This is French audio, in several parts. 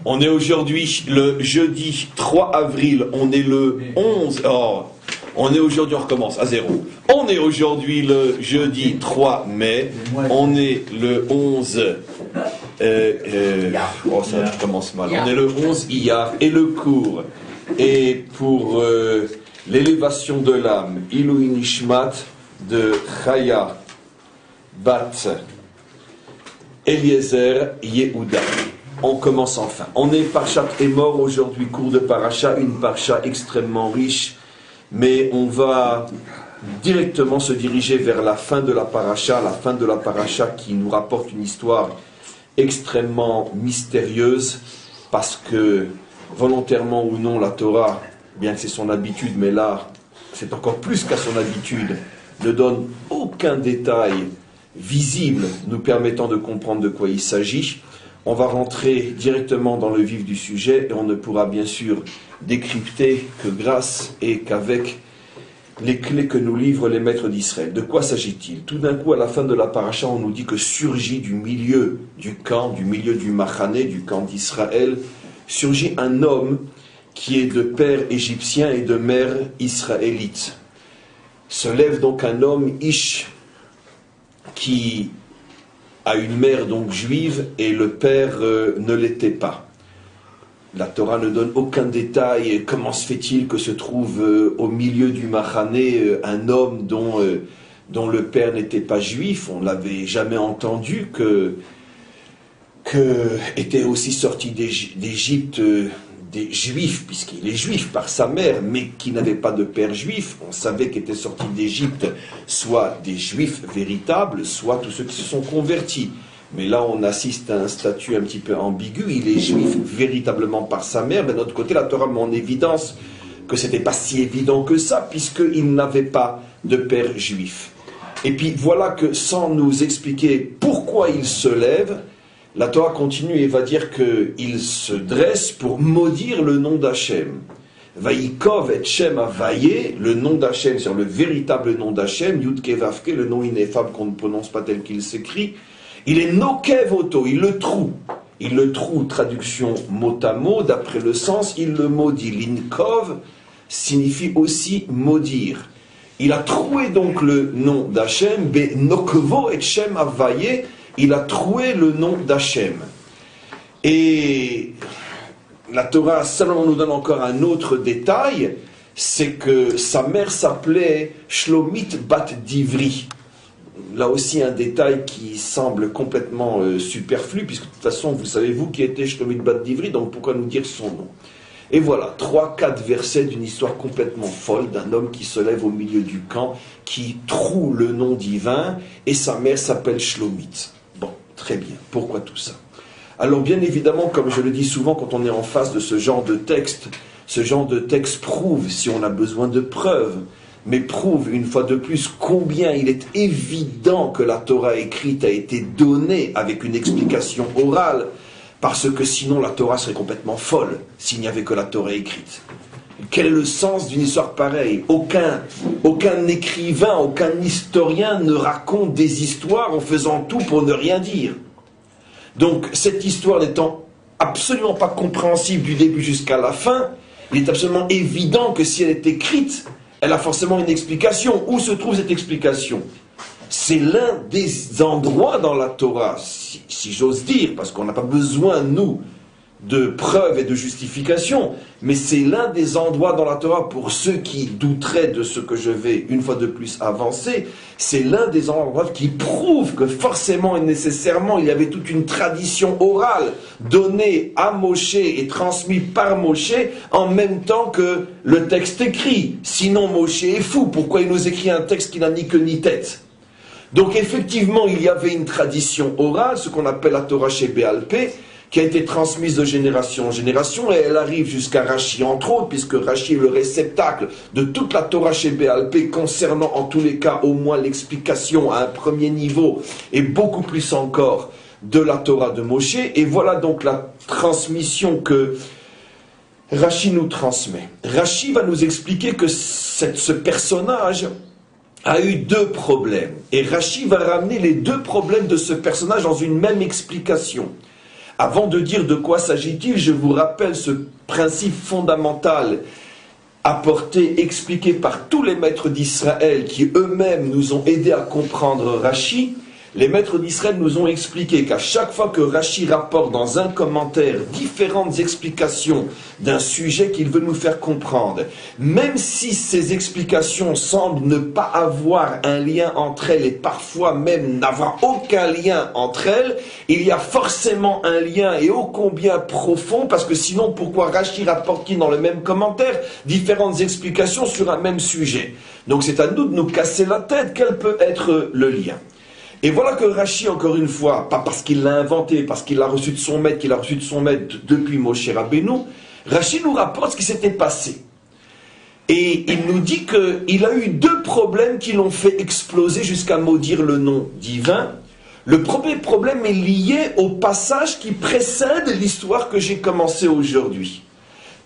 On est aujourd'hui le jeudi 3 avril, on est le 11... Oh, on est aujourd'hui, on recommence à zéro. On est aujourd'hui le jeudi 3 mai, on est le 11... oh, ça commence mal. On est le 11 Iyar et le cours. Et pour l'élévation de l'âme, Ilui Nishmat de Chaya Bat Eliezer Yehuda. On commence enfin. On est Parashat Emor aujourd'hui, cours de Parasha, une Parasha extrêmement riche, mais on va directement se diriger vers la fin de la Parasha qui nous rapporte une histoire extrêmement mystérieuse, parce que volontairement ou non, la Torah, bien que c'est son habitude, mais là, c'est encore plus qu'à son habitude, ne donne aucun détail visible nous permettant de comprendre de quoi il s'agit. On va rentrer directement dans le vif du sujet et on ne pourra bien sûr décrypter que grâce et qu'avec les clés que nous livrent les maîtres d'Israël. De quoi s'agit-il? Tout d'un coup, à la fin de la paracha, on nous dit que surgit du milieu du camp, du milieu du Machané, du camp d'Israël, surgit un homme qui est de père égyptien et de mère israélite. Se lève donc un homme, Ish, qui a une mère donc juive et le père ne l'était pas. La Torah ne donne aucun détail. Comment se fait-il que se trouve au milieu du Machané un homme dont le père n'était pas juif? On ne l'avait jamais entendu que était aussi sorti d'Égypte des juifs, puisqu'il est juif par sa mère, mais qui n'avait pas de père juif. On savait qu'étaient sortis d'Égypte soit des juifs véritables, soit tous ceux qui se sont convertis. Mais là, on assiste à un statut un petit peu ambigu. Il est juif véritablement par sa mère. Mais de notre côté, la Torah met en évidence que ce n'était pas si évident que ça, puisqu'il n'avait pas de père juif. Et puis voilà que, sans nous expliquer pourquoi il se lève, la Torah continue et va dire qu'il se dresse pour maudire le nom d'Hachem. Vaïkov et Shem Avaye, le nom d'Hachem, c'est le véritable nom d'Hachem, Yudke Vavke, le nom ineffable qu'on ne prononce pas tel qu'il s'écrit. Il est Nokev Oto, il le troue. Il le troue, traduction mot à mot, d'après le sens, il le maudit. Linkov signifie aussi maudire. Il a troué donc le nom d'Hachem, Be Nokvo et Shem Avaye, il a troué le nom d'Hachem. Et la Torah Salomon nous donne encore un autre détail, c'est que sa mère s'appelait Shlomit Bat Divri. Là aussi un détail qui semble complètement superflu, puisque de toute façon vous savez vous qui était Shlomit Bat Divri, donc pourquoi nous dire son nom? Et voilà, 3-4 versets d'une histoire complètement folle, d'un homme qui se lève au milieu du camp, qui troue le nom divin, et sa mère s'appelle Shlomit. Bon, très bien, pourquoi tout ça? Alors bien évidemment, comme je le dis souvent quand on est en face de ce genre de texte prouve, si on a besoin de preuves, mais prouve une fois de plus combien il est évident que la Torah écrite a été donnée avec une explication orale, parce que sinon la Torah serait complètement folle s'il n'y avait que la Torah écrite. Quel est le sens d'une histoire pareille? Aucun écrivain, aucun historien ne raconte des histoires en faisant tout pour ne rien dire. Donc cette histoire n'étant absolument pas compréhensible du début jusqu'à la fin, il est absolument évident que si elle est écrite, elle a forcément une explication. Où se trouve cette explication? C'est l'un des endroits dans la Torah, si j'ose dire, parce qu'on n'a pas besoin, nous, de preuves et de justifications, mais c'est l'un des endroits dans la Torah, pour ceux qui douteraient de ce que je vais une fois de plus avancer, c'est l'un des endroits qui prouve que forcément et nécessairement il y avait toute une tradition orale donnée à Moshe et transmise par Moshe en même temps que le texte écrit. Sinon Moshe est fou, pourquoi il nous écrit un texte qui n'a ni queue ni tête? Donc effectivement il y avait une tradition orale, ce qu'on appelle la Torah chez Béal Pé, qui a été transmise de génération en génération, et elle arrive jusqu'à Rashi, entre autres, puisque Rashi est le réceptacle de toute la Torah chez Béal Pé, concernant en tous les cas au moins l'explication à un premier niveau, et beaucoup plus encore de la Torah de Moshe. Et voilà donc la transmission que Rashi nous transmet. Rashi va nous expliquer que ce personnage a eu deux problèmes, et Rashi va ramener les deux problèmes de ce personnage dans une même explication. Avant de dire de quoi s'agit-il, je vous rappelle ce principe fondamental apporté, expliqué par tous les maîtres d'Israël qui eux-mêmes nous ont aidés à comprendre Rashi. Les maîtres d'Israël nous ont expliqué qu'à chaque fois que Rashi rapporte dans un commentaire différentes explications d'un sujet qu'il veut nous faire comprendre, même si ces explications semblent ne pas avoir un lien entre elles et parfois même n'avoir aucun lien entre elles, il y a forcément un lien et ô combien profond, parce que sinon pourquoi Rashi rapporte-t-il dans le même commentaire différentes explications sur un même sujet? Donc c'est à nous de nous casser la tête, quel peut être le lien? Et voilà que Rashi, encore une fois, pas parce qu'il l'a inventé, parce qu'il l'a reçu de son maître, qu'il a reçu de son maître depuis Moshe Rabbeinu, Rashi nous rapporte ce qui s'était passé. Et il nous dit qu'il a eu deux problèmes qui l'ont fait exploser jusqu'à maudire le nom divin. Le premier problème est lié au passage qui précède l'histoire que j'ai commencée aujourd'hui.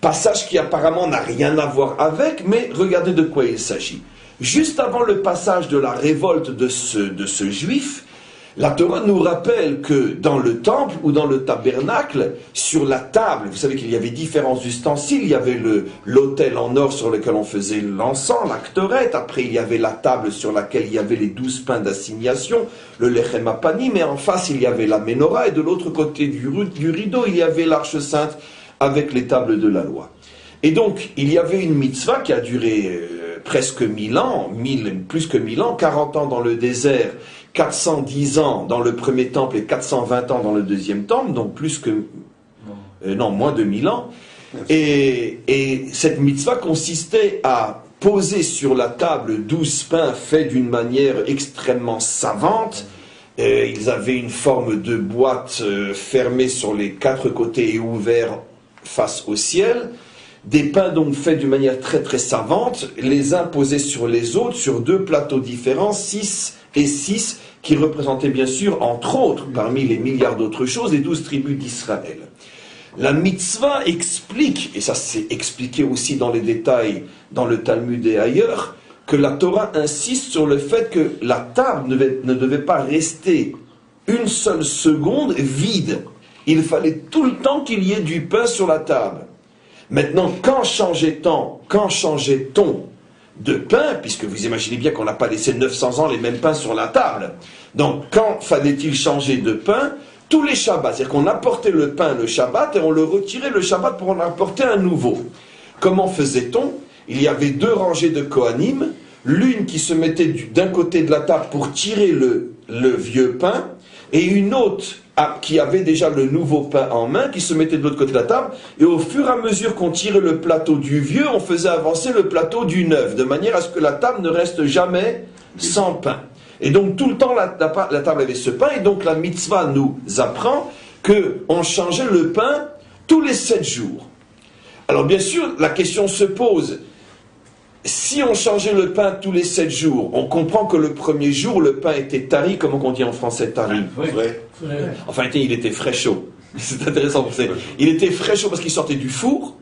Passage qui apparemment n'a rien à voir avec, mais regardez de quoi il s'agit. Juste avant le passage de la révolte de ce juif, la Torah nous rappelle que dans le temple ou dans le tabernacle, sur la table, vous savez qu'il y avait différents ustensiles, il y avait l'autel en or sur lequel on faisait l'encens, la ktorette, après il y avait la table sur laquelle il y avait les 12 pains d'assignation, le lechem apanim, mais en face il y avait la menorah, et de l'autre côté du rideau, il y avait l'arche sainte avec les tables de la loi. Et donc, il y avait une mitzvah qui a duré presque 1000 ans, plus que 1000 ans, 40 ans dans le désert, 410 ans dans le premier temple et 420 ans dans le deuxième temple, donc moins de 1000 ans. Et cette mitzvah consistait à poser sur la table 12 pains faits d'une manière extrêmement savante. Ils avaient une forme de boîte fermée sur les 4 côtés et ouverte face au ciel. Des pains donc faits d'une manière très très savante, les uns posés sur les autres, sur 2 plateaux différents, 6 et 6, qui représentaient bien sûr, entre autres, parmi les milliards d'autres choses, les 12 tribus d'Israël. La mitzvah explique, et ça c'est expliqué aussi dans les détails dans le Talmud et ailleurs, que la Torah insiste sur le fait que la table ne devait pas rester une seule seconde vide. Il fallait tout le temps qu'il y ait du pain sur la table. Maintenant, quand changeait-on de pain, puisque vous imaginez bien qu'on n'a pas laissé 900 ans les mêmes pains sur la table. Donc, quand fallait-il changer de pain? Tous les Shabbats, c'est-à-dire qu'on apportait le pain le Shabbat et on le retirait le Shabbat pour en apporter un nouveau. Comment faisait-on? Il y avait 2 rangées de Kohanim, l'une qui se mettait d'un côté de la table pour tirer le vieux pain, et une autre qui avait déjà le nouveau pain en main, qui se mettait de l'autre côté de la table, et au fur et à mesure qu'on tirait le plateau du vieux, on faisait avancer le plateau du neuf, de manière à ce que la table ne reste jamais sans pain. Et donc tout le temps la table avait ce pain, et donc la mitzvah nous apprend qu'on changeait le pain tous les 7 jours. Alors bien sûr, la question se pose, si on changeait le pain tous les 7 jours, on comprend que le premier jour, le pain était tari, comment on dit en français tari? Ouais. Enfin, il était frais chaud. C'est intéressant, vous savez. Il était frais chaud parce qu'il sortait du four.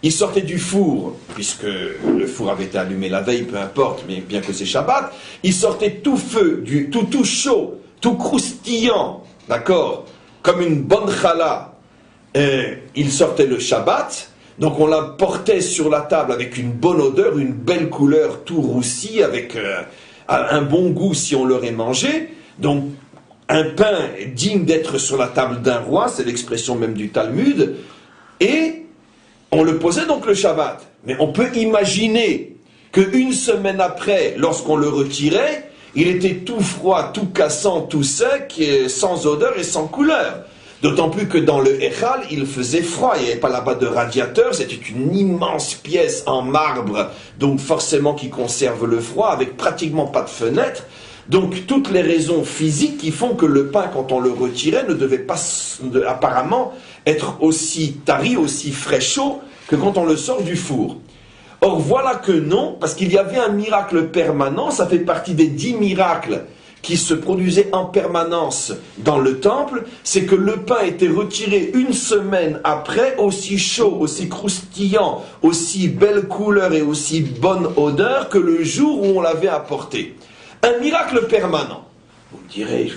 Il sortait du four, puisque le four avait été allumé la veille, peu importe, mais bien que c'est Shabbat. Il sortait tout feu, tout chaud, tout croustillant, d'accord, comme une bonne challah. Il sortait le Shabbat. Donc on la portait sur la table avec une bonne odeur, une belle couleur, tout roussi, avec un bon goût si on l'aurait mangé. Donc un pain digne d'être sur la table d'un roi, c'est l'expression même du Talmud. Et on le posait donc le Shabbat. Mais on peut imaginer qu'une semaine après, lorsqu'on le retirait, il était tout froid, tout cassant, tout sec, sans odeur et sans couleur. D'autant plus que dans le Echal, il faisait froid, il n'y avait pas là-bas de radiateur, c'était une immense pièce en marbre, donc forcément qui conserve le froid, avec pratiquement pas de fenêtre. Donc toutes les raisons physiques qui font que le pain, quand on le retirait, ne devait pas apparemment être aussi tari, aussi frais chaud que quand on le sort du four. Or voilà que non, parce qu'il y avait un miracle permanent, ça fait partie des 10 miracles qui se produisait en permanence dans le temple, c'est que le pain était retiré une semaine après, aussi chaud, aussi croustillant, aussi belle couleur et aussi bonne odeur que le jour où on l'avait apporté. Un miracle permanent. Vous me direz,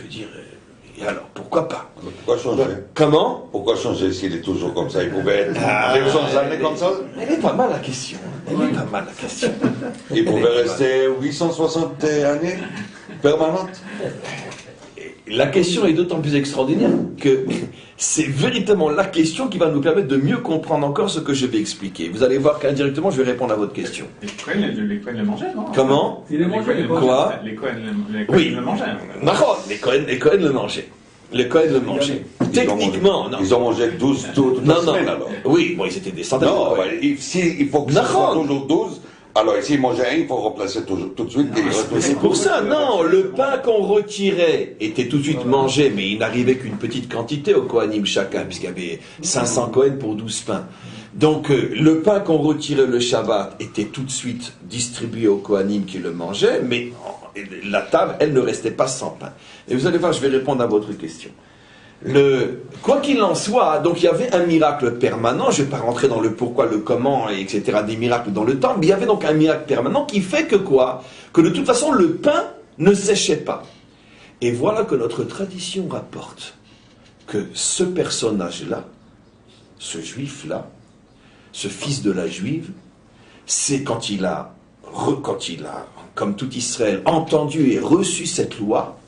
Et alors, pourquoi pas? Pourquoi changer? Comment? Pourquoi changer s'il est toujours comme ça? Il pouvait être 200 années comme ça? Elle est pas mal la question. Elle est pas mal la question. Il pouvait rester 860 années permanentes? La question est d'autant plus extraordinaire que c'est véritablement la question qui va nous permettre de mieux comprendre encore ce que je vais expliquer. Vous allez voir qu'indirectement, je vais répondre à votre question. Les Cohen le mangeaient, non? Comment? Les Cohen Quoi? Les Cohen Oui. le mangeaient. D'accord, les Cohen le mangeaient. Les Cohen le mangeaient. Techniquement, non. Ils ont mangé 12 toute la semaine alors? Oui, bon, ils étaient des centaines. Non, de Cohen. il faut que ce soit toujours 12. Alors, s'il mangeait un, il faut remplacer tout de suite. Mais c'est pour ça, non, le pain qu'on retirait était tout de suite mangé, mais il n'arrivait qu'une petite quantité au Kohanim chacun, puisqu'il y avait 500 Kohen pour 12 pains. Donc, le pain qu'on retirait le Shabbat était tout de suite distribué au Kohanim qui le mangeaient, mais la table, elle ne restait pas sans pain. Et vous allez voir, je vais répondre à votre question. Quoi qu'il en soit, donc il y avait un miracle permanent, je ne vais pas rentrer dans le pourquoi, le comment, etc., des miracles dans le temps, mais il y avait donc un miracle permanent qui fait que quoi? Que de toute façon, le pain ne séchait pas. Et voilà que notre tradition rapporte que ce personnage-là, ce juif-là, ce fils de la juive, c'est quand il a, comme tout Israël, entendu et reçu cette loi,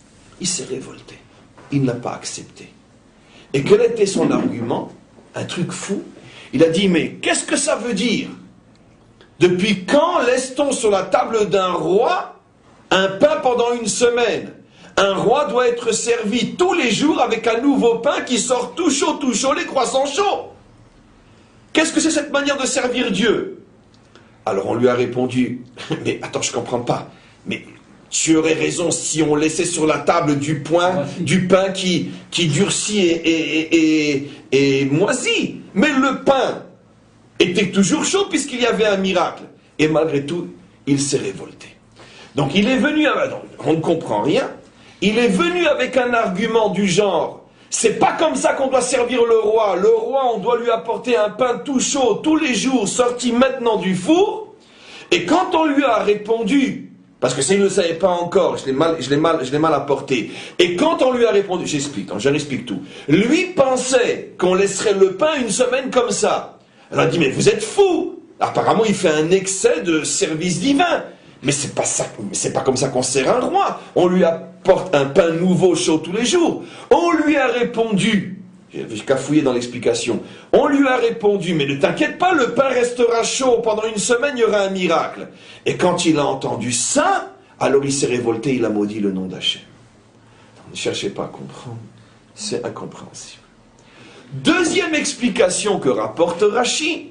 il s'est révolté. Il n'a pas accepté. Et quel était son argument? Un truc fou. Il a dit, mais qu'est-ce que ça veut dire? Depuis quand laisse-t-on sur la table d'un roi un pain pendant une semaine? Un roi doit être servi tous les jours avec un nouveau pain qui sort tout chaud, les croissants chauds. Qu'est-ce que c'est cette manière de servir Dieu? Alors on lui a répondu, mais attends, je comprends pas. Mais tu aurais raison si on laissait sur la table du pain qui durcit et moisit. Mais le pain était toujours chaud puisqu'il y avait un miracle. Et malgré tout, il s'est révolté. Donc il est venu, on ne comprend rien, il est venu avec un argument du genre, c'est pas comme ça qu'on doit servir le roi. Le roi, on doit lui apporter un pain tout chaud tous les jours, sorti maintenant du four. Et quand on lui a répondu, parce que s'il ne le savait pas encore, je l'ai mal apporté. Et quand on lui a répondu, j'explique tout. Lui pensait qu'on laisserait le pain une semaine comme ça. Elle a dit, mais vous êtes fou. Apparemment, il fait un excès de service divin. Mais c'est pas ça, c'est pas comme ça qu'on sert un roi. On lui apporte un pain nouveau, chaud tous les jours. On lui a répondu, j'ai cafouillé dans l'explication, on lui a répondu, mais ne t'inquiète pas, le pain restera chaud pendant une semaine, il y aura un miracle. Et quand il a entendu ça, alors il s'est révolté, il a maudit le nom d'Hachem. Ne cherchez pas à comprendre, c'est incompréhensible. Deuxième explication que rapporte Rashi,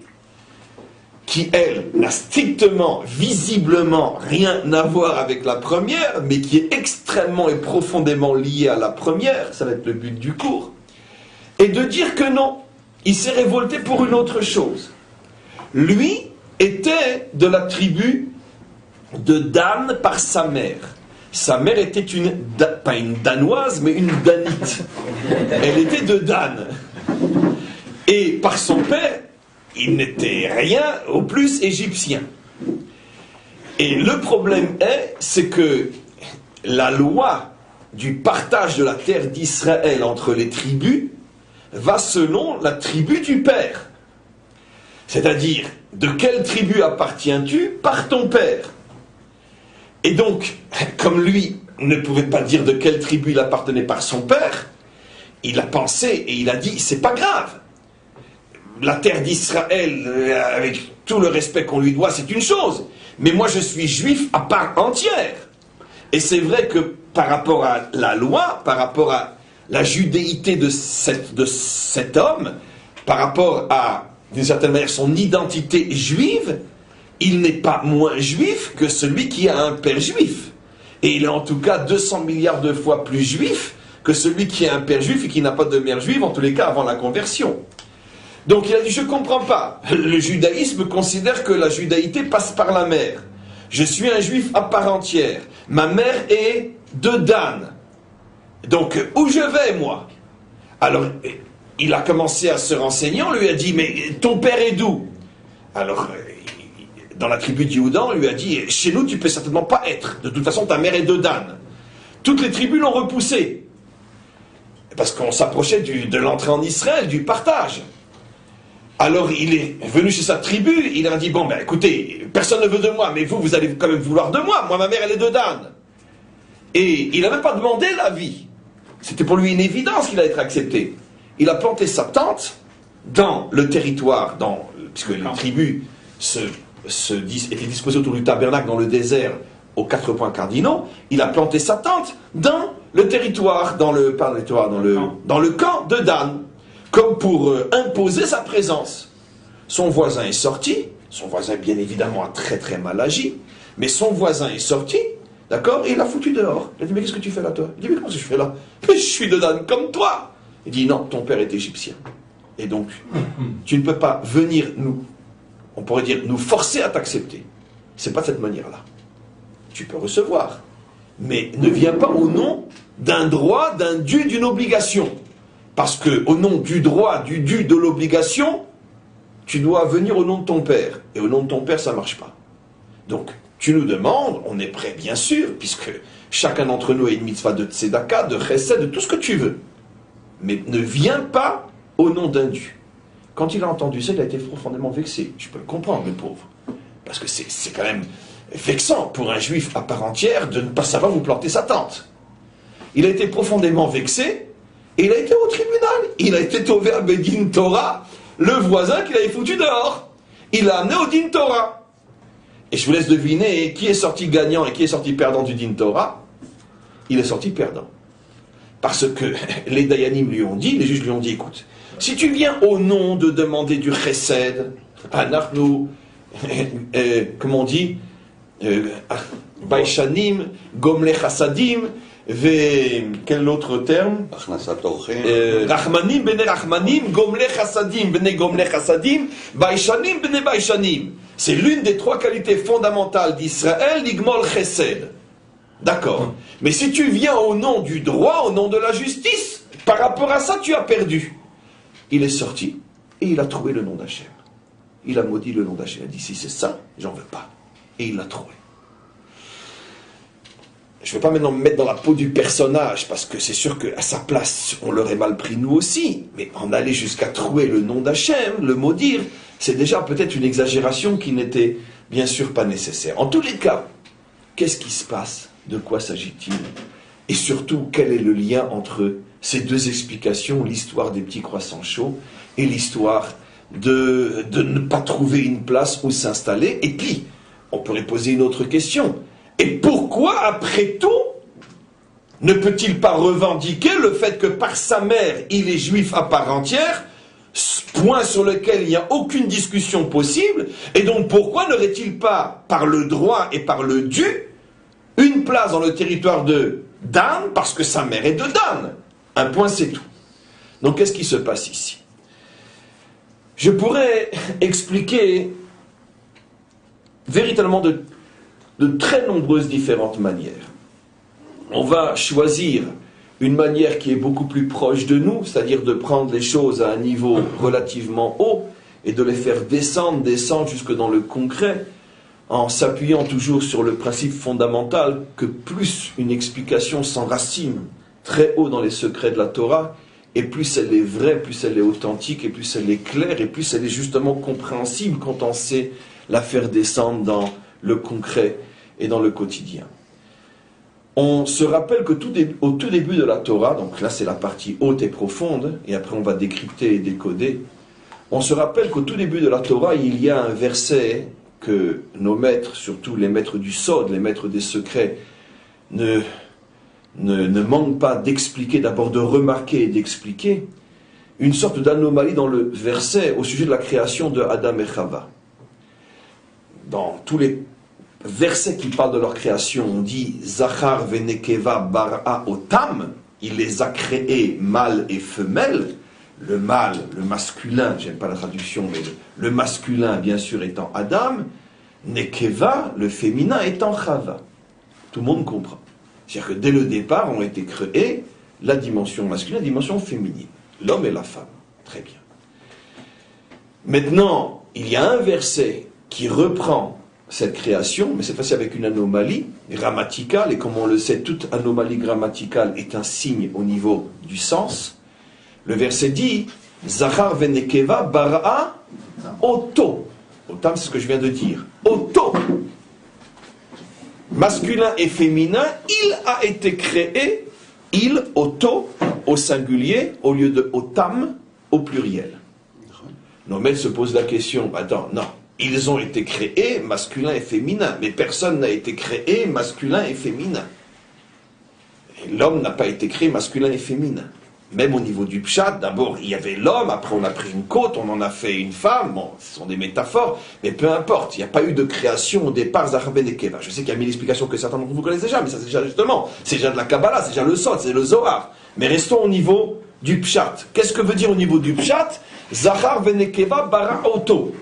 qui, elle, n'a strictement, visiblement rien à voir avec la première, mais qui est extrêmement et profondément liée à la première, ça va être le but du cours, et de dire que non, il s'est révolté pour une autre chose. Lui était de la tribu de Dan par sa mère. Sa mère était pas une Danoise, mais une Danite. Elle était de Dan. Et par son père, il n'était rien au plus égyptien. Et le problème c'est que la loi du partage de la terre d'Israël entre les tribus va selon la tribu du père. C'est-à-dire, de quelle tribu appartiens-tu par ton père? Et donc, comme lui ne pouvait pas dire de quelle tribu il appartenait par son père, il a pensé et il a dit, c'est pas grave. La terre d'Israël, avec tout le respect qu'on lui doit, c'est une chose. Mais moi, je suis juif à part entière. Et c'est vrai que par rapport à la loi, par rapport à la judéité de cet homme, par rapport à, d'une certaine manière, son identité juive, il n'est pas moins juif que celui qui a un père juif. Et il est en tout cas 200 milliards de fois plus juif que celui qui a un père juif et qui n'a pas de mère juive, en tous les cas avant la conversion. Donc il a dit, je ne comprends pas. Le judaïsme considère que la judaïté passe par la mère. Je suis un juif à part entière. Ma mère est de Dan. Donc où je vais, moi? Alors, il a commencé à se renseigner, on lui a dit, mais ton père est d'où? Alors, dans la tribu d'Yehuda, on lui a dit, chez nous, tu ne peux certainement pas être. De toute façon, ta mère est de Dan. Toutes les tribus l'ont repoussé. Parce qu'on s'approchait de l'entrée en Israël, du partage. Alors il est venu chez sa tribu, il a dit, bon ben écoutez, personne ne veut de moi, mais vous allez quand même vouloir de moi, ma mère elle est de Dan. Et il n'a même pas demandé l'avis. C'était pour lui une évidence qu'il allait être accepté. Il a planté sa tente dans le territoire, puisque les tribus étaient disposées autour du tabernacle dans le désert, aux 4 points cardinaux. Il a planté sa tente dans le territoire, dans le camp de Dan, comme pour imposer sa présence. Son voisin est sorti, son voisin bien évidemment a très très mal agi, mais son voisin est sorti, d'accord, et il l'a foutu dehors. Il a dit, mais qu'est-ce que tu fais là toi? Il dit, mais comment je fais là? Mais je suis de Dan comme toi. Il dit, non, ton père est égyptien. Et donc, tu ne peux pas venir on pourrait dire, nous forcer à t'accepter. C'est pas de cette manière-là. Tu peux recevoir, mais ne viens pas au nom d'un droit, d'un dû, d'une obligation. Parce que au nom du droit, du dû, de l'obligation, tu dois venir au nom de ton père. Et au nom de ton père, ça ne marche pas. Donc, tu nous demandes, on est prêt bien sûr, puisque chacun d'entre nous a une mitzvah de tzedaka, de chesed, de tout ce que tu veux. Mais ne viens pas au nom d'un dû. Quand il a entendu ça, il a été profondément vexé. Je peux le comprendre, le pauvre. Parce que c'est quand même vexant pour un juif à part entière de ne pas savoir où planter sa tente. Il a été profondément vexé, et il a été au tribunal. Il a été trouvé à Bedin Torah, le voisin qu'il avait foutu dehors. Il l'a amené au Din Torah. Et je vous laisse deviner qui est sorti gagnant et qui est sorti perdant du Din Torah. Il est sorti perdant. Parce que les Dayanim lui ont dit, les juges lui ont dit, écoute, si tu viens au nom de demander du chesed, anachnu, comment on dit, baishanim, gomle chassadim, quel autre terme? Rachmanim bene rachmanim, gomle chassadim bene gomle chassadim, baishanim bene baishanim. C'est l'une des 3 qualités fondamentales d'Israël, l'igmol chesed. D'accord. Mais si tu viens au nom du droit, au nom de la justice, par rapport à ça, tu as perdu. Il est sorti et il a trouvé le nom d'Hachem. Il a maudit le nom d'Hachem. Il a dit, si c'est ça, j'en veux pas. Et il l'a trouvé. Je ne vais pas maintenant me mettre dans la peau du personnage, parce que c'est sûr qu'à sa place, on l'aurait mal pris nous aussi. Mais en aller jusqu'à trouver le nom d'Hachem, le maudire, c'est déjà peut-être une exagération qui n'était bien sûr pas nécessaire. En tous les cas, qu'est-ce qui se passe? De quoi s'agit-il? Et surtout, quel est le lien entre ces 2 explications, l'histoire des petits croissants chauds et l'histoire de ne pas trouver une place où s'installer? Et puis, on pourrait poser une autre question. Et pourquoi, après tout, ne peut-il pas revendiquer le fait que par sa mère, il est juif à part entière, point sur lequel il n'y a aucune discussion possible, et donc pourquoi n'aurait-il pas, par le droit et par le dû, une place dans le territoire de Dan, parce que sa mère est de Dan? Un point, c'est tout. Donc, qu'est-ce qui se passe ici? Je pourrais expliquer véritablement de très nombreuses différentes manières. On va choisir une manière qui est beaucoup plus proche de nous, c'est-à-dire de prendre les choses à un niveau relativement haut et de les faire descendre jusque dans le concret, en s'appuyant toujours sur le principe fondamental que plus une explication s'enracine très haut dans les secrets de la Torah, et plus elle est vraie, plus elle est authentique, et plus elle est claire, et plus elle est justement compréhensible quand on sait la faire descendre dans le concret et dans le quotidien. On se rappelle que au tout début de la Torah, donc là c'est la partie haute et profonde, et après on va décrypter et décoder, on se rappelle qu'au tout début de la Torah, il y a un verset que nos maîtres, surtout les maîtres du Sod, les maîtres des secrets, ne manquent pas d'expliquer, d'abord de remarquer et d'expliquer, une sorte d'anomalie dans le verset au sujet de la création de Adam et Chava. Dans tous les versets qui parlent de leur création, on dit Zachar venekeva bara otam, il les a créés mâle et femelle. Le mâle, le masculin, j'aime pas la traduction, mais le masculin bien sûr étant Adam, nekeva, le féminin étant Chava. Tout le monde comprend. C'est-à-dire que dès le départ ont été créés la dimension masculine, la dimension féminine, l'homme et la femme. Très bien. Maintenant, il y a un verset qui reprend cette création, mais cette fois-ci avec une anomalie grammaticale, et comme on le sait, toute anomalie grammaticale est un signe au niveau du sens. Le verset dit Zachar venekeva bara'a oto. Otam, c'est ce que je viens de dire. Oto. Masculin et féminin, il a été créé, il, oto, au singulier, au lieu de otam, au pluriel. Nos maîtres se posent la question, attends, non, ils ont été créés masculin et féminin, mais personne n'a été créé masculin et féminin. Et l'homme n'a pas été créé masculin et féminin. Même au niveau du pshat, d'abord il y avait l'homme, après on a pris une côte, on en a fait une femme, bon, ce sont des métaphores, mais peu importe, il n'y a pas eu de création au départ, Zachar ben Nekeva. Je sais qu'il y a mille explications que certains d'entre vous connaissent déjà, mais ça c'est déjà justement, c'est déjà de la Kabbalah, c'est déjà le Sod, c'est le Zohar. Mais restons au niveau du pshat. Qu'est-ce que veut dire au niveau du pshat? Zachar ben Nekeva bara oto.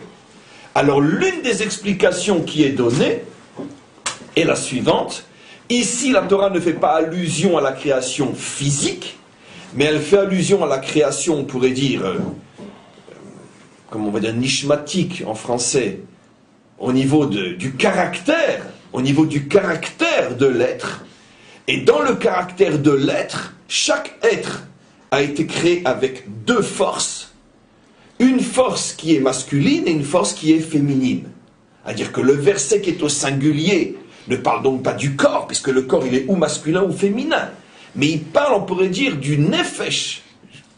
Alors l'une des explications qui est donnée est la suivante. Ici la Torah ne fait pas allusion à la création physique, mais elle fait allusion à la création, on pourrait dire, comme on va dire, nishmatique en français, au niveau du caractère, au niveau du caractère de l'être. Et dans le caractère de l'être, chaque être a été créé avec deux forces. Une force qui est masculine et une force qui est féminine. C'est-à-dire que le verset qui est au singulier ne parle donc pas du corps, puisque le corps il est ou masculin ou féminin. Mais il parle, on pourrait dire, du nefesh.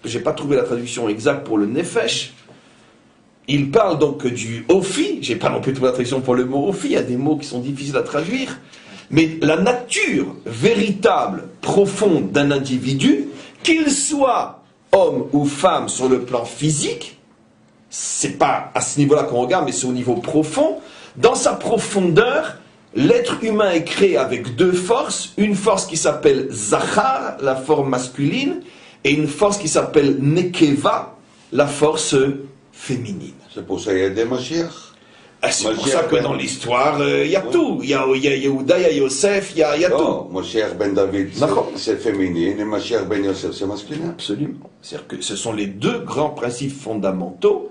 Je n'ai pas trouvé la traduction exacte pour le nefesh. Il parle donc du ophi. Je n'ai pas non plus trouvé la traduction pour le mot ophi. Il y a des mots qui sont difficiles à traduire. Mais la nature véritable, profonde d'un individu, qu'il soit homme ou femme sur le plan physique, c'est pas à ce niveau-là qu'on regarde, mais c'est au niveau profond. Dans sa profondeur, l'être humain est créé avec deux forces, une force qui s'appelle Zachar, la forme masculine, et une force qui s'appelle Nekeva, la force féminine. C'est pour ça qu'il y a des Mashiach. C'est pour ça que dans l'histoire, il y a tout. Il y a Yehuda, il y a Yosef, il y a tout. Mashiach ben David, c'est féminin, et Mashiach ben Yosef, c'est masculin. Absolument. C'est-à-dire que ce sont les deux grands principes fondamentaux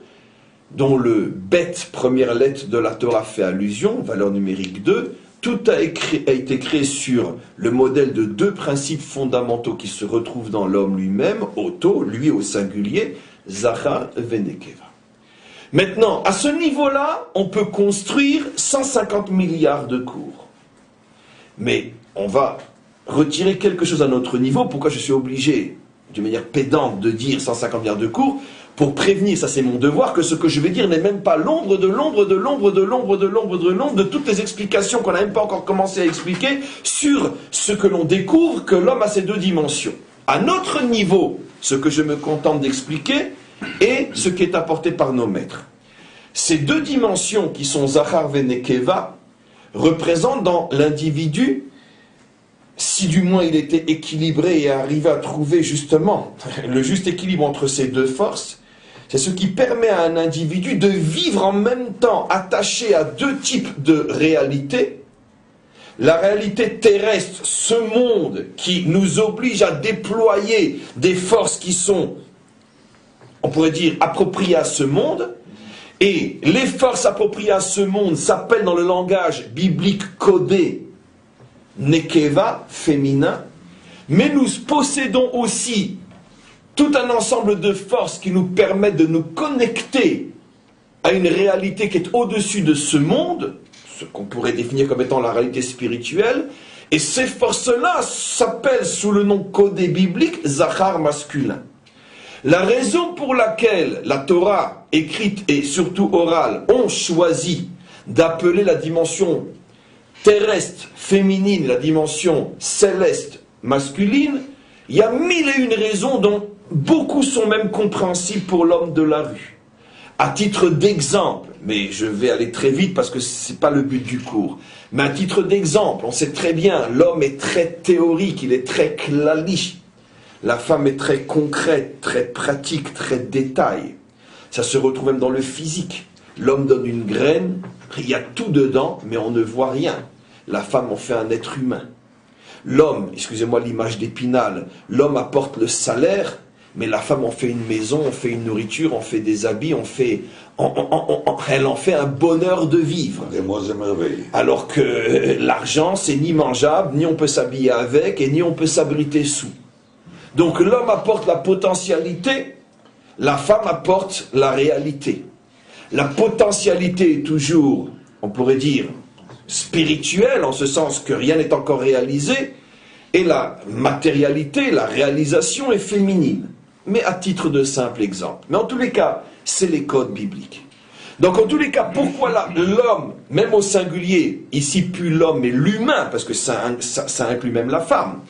dont le bet, première lettre de la Torah, fait allusion, valeur numérique 2, tout a été créé sur le modèle de deux principes fondamentaux qui se retrouvent dans l'homme lui-même, Oto, lui au singulier, Zachar venekeva. Maintenant, à ce niveau-là, on peut construire 150 milliards de cours. Mais on va retirer quelque chose à notre niveau. Pourquoi je suis obligé, d'une manière pédante, de dire 150 milliards de cours? Pour prévenir, ça c'est mon devoir, que ce que je vais dire n'est même pas l'ombre de toutes les explications qu'on n'a même pas encore commencé à expliquer sur ce que l'on découvre que l'homme a ces deux dimensions. À notre niveau, ce que je me contente d'expliquer est ce qui est apporté par nos maîtres. Ces deux dimensions qui sont Zachar venekeva représentent dans l'individu, si du moins il était équilibré et arrivé à trouver justement le juste équilibre entre ces deux forces, c'est ce qui permet à un individu de vivre en même temps attaché à deux types de réalités. La réalité terrestre, ce monde qui nous oblige à déployer des forces qui sont, on pourrait dire, appropriées à ce monde. Et les forces appropriées à ce monde s'appellent dans le langage biblique codé Nekeva, féminin. Mais nous possédons aussi tout un ensemble de forces qui nous permettent de nous connecter à une réalité qui est au-dessus de ce monde, ce qu'on pourrait définir comme étant la réalité spirituelle, et ces forces-là s'appellent sous le nom codé biblique Zachar masculin. La raison pour laquelle la Torah écrite et surtout orale ont choisi d'appeler la dimension terrestre féminine, la dimension céleste masculine, il y a mille et une raisons dont beaucoup sont même compréhensibles pour l'homme de la rue. À titre d'exemple, mais je vais aller très vite parce que ce n'est pas le but du cours, mais à titre d'exemple, on sait très bien, l'homme est très théorique, il est très klali. La femme est très concrète, très pratique, très détail. Ça se retrouve même dans le physique. L'homme donne une graine, il y a tout dedans, mais on ne voit rien. La femme en fait un être humain. L'homme, excusez-moi l'image d'Épinal, l'homme apporte le salaire, mais la femme en fait une maison, on fait une nourriture, on fait des habits, elle en fait un bonheur de vivre. Des mois et merveilles. Alors que l'argent, c'est ni mangeable, ni on peut s'habiller avec, et ni on peut s'abriter sous. Donc l'homme apporte la potentialité, la femme apporte la réalité. La potentialité est toujours, on pourrait dire, spirituelle, en ce sens que rien n'est encore réalisé, et la matérialité, la réalisation est féminine. Mais à titre de simple exemple. Mais en tous les cas, c'est les codes bibliques. Donc en tous les cas, pourquoi l'homme, même au singulier, ici plus l'homme mais l'humain, parce que ça inclut même la femme,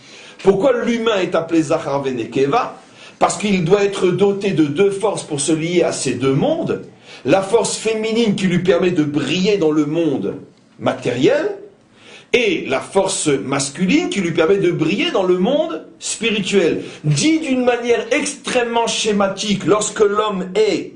pourquoi l'humain est appelé Zachar Venekeva? Parce qu'il doit être doté de deux forces pour se lier à ces deux mondes. La force féminine qui lui permet de briller dans le monde matériel, et la force masculine qui lui permet de briller dans le monde spirituel. Dit d'une manière extrêmement schématique, lorsque l'homme est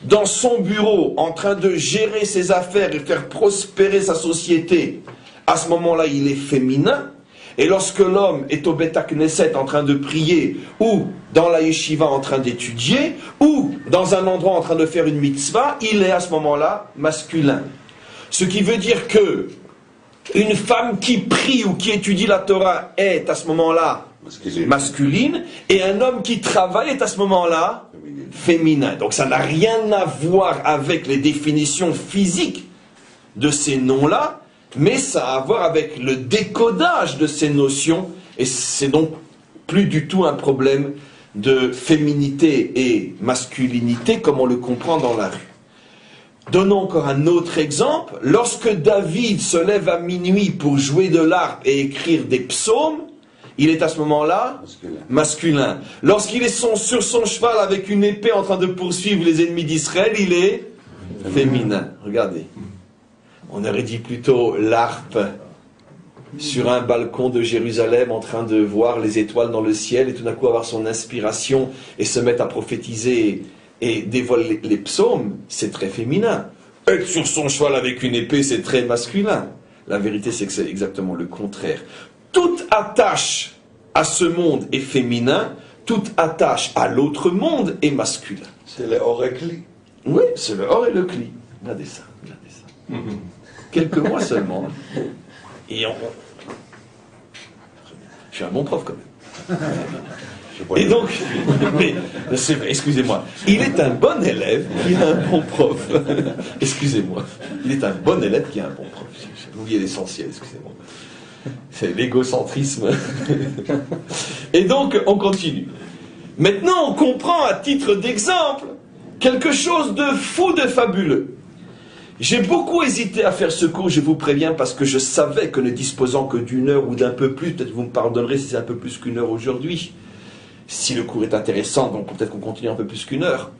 dans son bureau en train de gérer ses affaires et faire prospérer sa société, à ce moment-là il est féminin. Et lorsque l'homme est au Beth Knesset en train de prier, ou dans la yeshiva en train d'étudier, ou dans un endroit en train de faire une mitzvah, il est à ce moment-là masculin. Ce qui veut dire que une femme qui prie ou qui étudie la Torah est à ce moment-là masculine, et un homme qui travaille est à ce moment-là féminin. Donc ça n'a rien à voir avec les définitions physiques de ces noms-là, mais ça a à voir avec le décodage de ces notions, et c'est donc plus du tout un problème de féminité et masculinité comme on le comprend dans la rue. Donnons encore un autre exemple. Lorsque David se lève à minuit pour jouer de l'harpe et écrire des psaumes, il est à ce moment-là masculin. Lorsqu'il est sur son cheval avec une épée en train de poursuivre les ennemis d'Israël, il est féminin. Regardez. On aurait dit plutôt l'harpe sur un balcon de Jérusalem en train de voir les étoiles dans le ciel et tout d'un coup avoir son inspiration et se mettre à prophétiser et dévoiler les psaumes, c'est très féminin. Être sur son cheval avec une épée, c'est très masculin. La vérité, c'est que c'est exactement le contraire. Toute attache à ce monde est féminin, toute attache à l'autre monde est masculin. C'est le or et cli. Oui, c'est le or et le cli. Regardez ça, regardez ça. Quelques mois seulement. Et je suis un bon prof quand même. Et donc, mais, excusez-moi, il est un bon élève qui a un bon prof. Excusez-moi, il est un bon élève qui a un bon prof. J'ai oublié l'essentiel, excusez-moi. C'est l'égocentrisme. Et donc, on continue. Maintenant, on comprend à titre d'exemple quelque chose de fou, de fabuleux. J'ai beaucoup hésité à faire ce cours, je vous préviens, parce que je savais que ne disposant que d'une heure ou d'un peu plus, peut-être vous me pardonnerez si c'est un peu plus qu'une heure aujourd'hui, si le cours est intéressant, donc peut-être qu'on continue un peu plus qu'une heure.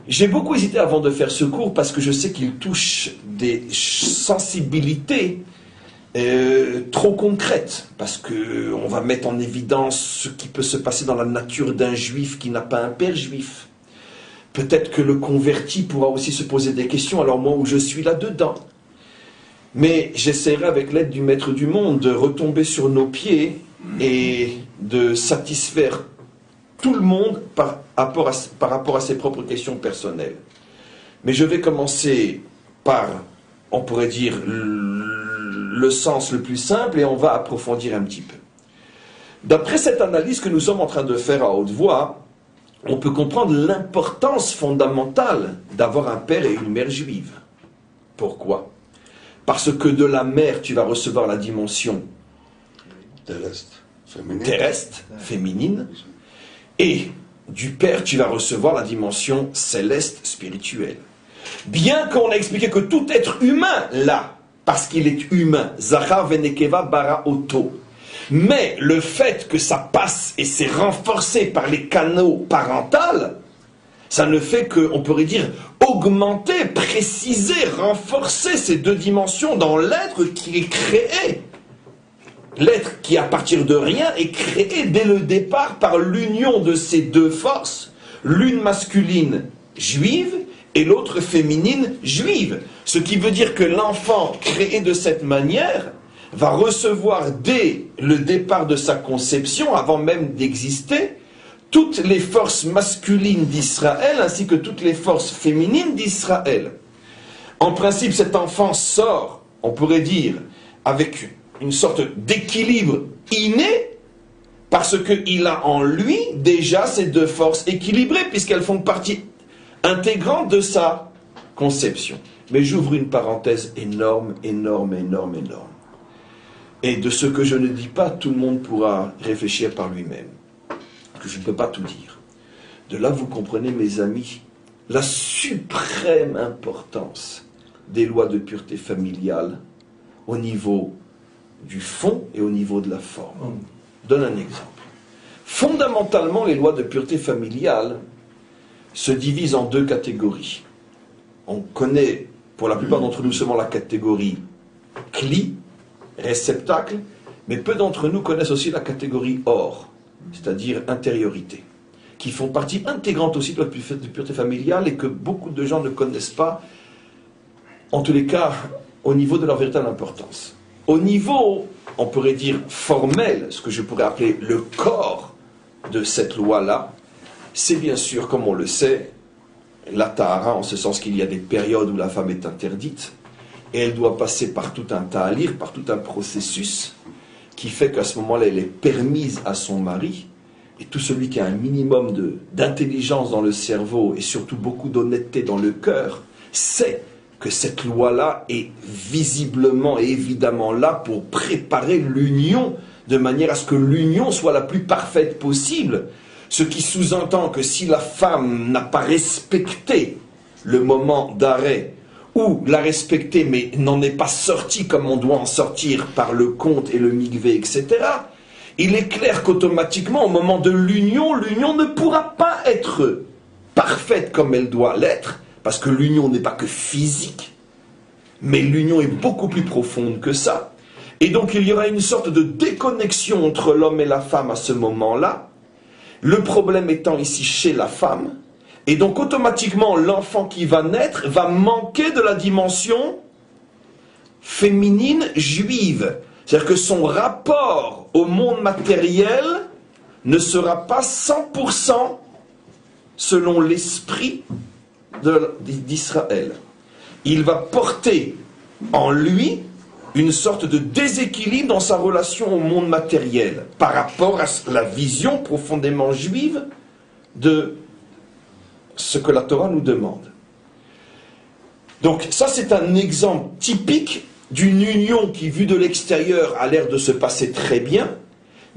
J'ai beaucoup hésité avant de faire ce cours parce que je sais qu'il touche des sensibilités trop concrètes, parce qu'on va mettre en évidence ce qui peut se passer dans la nature d'un juif qui n'a pas un père juif. Peut-être que le converti pourra aussi se poser des questions, alors moi où je suis là-dedans. Mais j'essaierai avec l'aide du Maître du Monde de retomber sur nos pieds et de satisfaire tout le monde par rapport à ses propres questions personnelles. Mais je vais commencer par, on pourrait dire, le sens le plus simple et on va approfondir un petit peu. D'après cette analyse que nous sommes en train de faire à haute voix, on peut comprendre l'importance fondamentale d'avoir un père et une mère juive. Pourquoi? Parce que de la mère, tu vas recevoir la dimension terrestre, féminine, et du père, tu vas recevoir la dimension céleste, spirituelle. Bien qu'on a expliqué que tout être humain, là, parce qu'il est humain, Zachar Venekeva Bara Oto, mais le fait que ça passe et c'est renforcé par les canaux parentaux, ça ne fait que, on pourrait dire, augmenter, préciser, renforcer ces deux dimensions dans l'être qui est créé. L'être qui, à partir de rien, est créé dès le départ par l'union de ces deux forces, l'une masculine juive et l'autre féminine juive. Ce qui veut dire que l'enfant créé de cette manière va recevoir dès le départ de sa conception, avant même d'exister, toutes les forces masculines d'Israël ainsi que toutes les forces féminines d'Israël. En principe, cet enfant sort, on pourrait dire, avec une sorte d'équilibre inné, parce qu'il a en lui déjà ces deux forces équilibrées, puisqu'elles font partie intégrante de sa conception. Mais j'ouvre une parenthèse énorme. Et de ce que je ne dis pas, tout le monde pourra réfléchir par lui-même. Que je ne peux pas tout dire. De là, vous comprenez, mes amis, la suprême importance des lois de pureté familiale au niveau du fond et au niveau de la forme. Je donne un exemple. Fondamentalement, les lois de pureté familiale se divisent en deux catégories. On connaît, pour la plupart d'entre nous, seulement la catégorie cli, réceptacle, mais peu d'entre nous connaissent aussi la catégorie or, c'est-à-dire intériorité, qui font partie intégrante aussi de la pureté familiale et que beaucoup de gens ne connaissent pas, en tous les cas, au niveau de leur véritable importance. Au niveau, on pourrait dire, formel, ce que je pourrais appeler le corps de cette loi-là, c'est bien sûr, comme on le sait, la tahara, en ce sens qu'il y a des périodes où la femme est interdite, et elle doit passer par tout un ta'alir, par tout un processus, qui fait qu'à ce moment-là, elle est permise à son mari, et tout celui qui a un minimum d'intelligence dans le cerveau, et surtout beaucoup d'honnêteté dans le cœur, sait que cette loi-là est visiblement et évidemment là pour préparer l'union, de manière à ce que l'union soit la plus parfaite possible. Ce qui sous-entend que si la femme n'a pas respecté le moment d'arrêt, ou l'a respecté mais n'en est pas sorti comme on doit en sortir par le conte et le mikvé, etc., il est clair qu'automatiquement, au moment de l'union, l'union ne pourra pas être parfaite comme elle doit l'être, parce que l'union n'est pas que physique, mais l'union est beaucoup plus profonde que ça. Et donc il y aura une sorte de déconnexion entre l'homme et la femme à ce moment-là, le problème étant ici chez la femme, et donc automatiquement l'enfant qui va naître va manquer de la dimension féminine juive. C'est-à-dire que son rapport au monde matériel ne sera pas 100% selon l'esprit d'Israël. Il va porter en lui une sorte de déséquilibre dans sa relation au monde matériel par rapport à la vision profondément juive de ce que la Torah nous demande. Donc ça, c'est un exemple typique d'une union qui, vue de l'extérieur, a l'air de se passer très bien,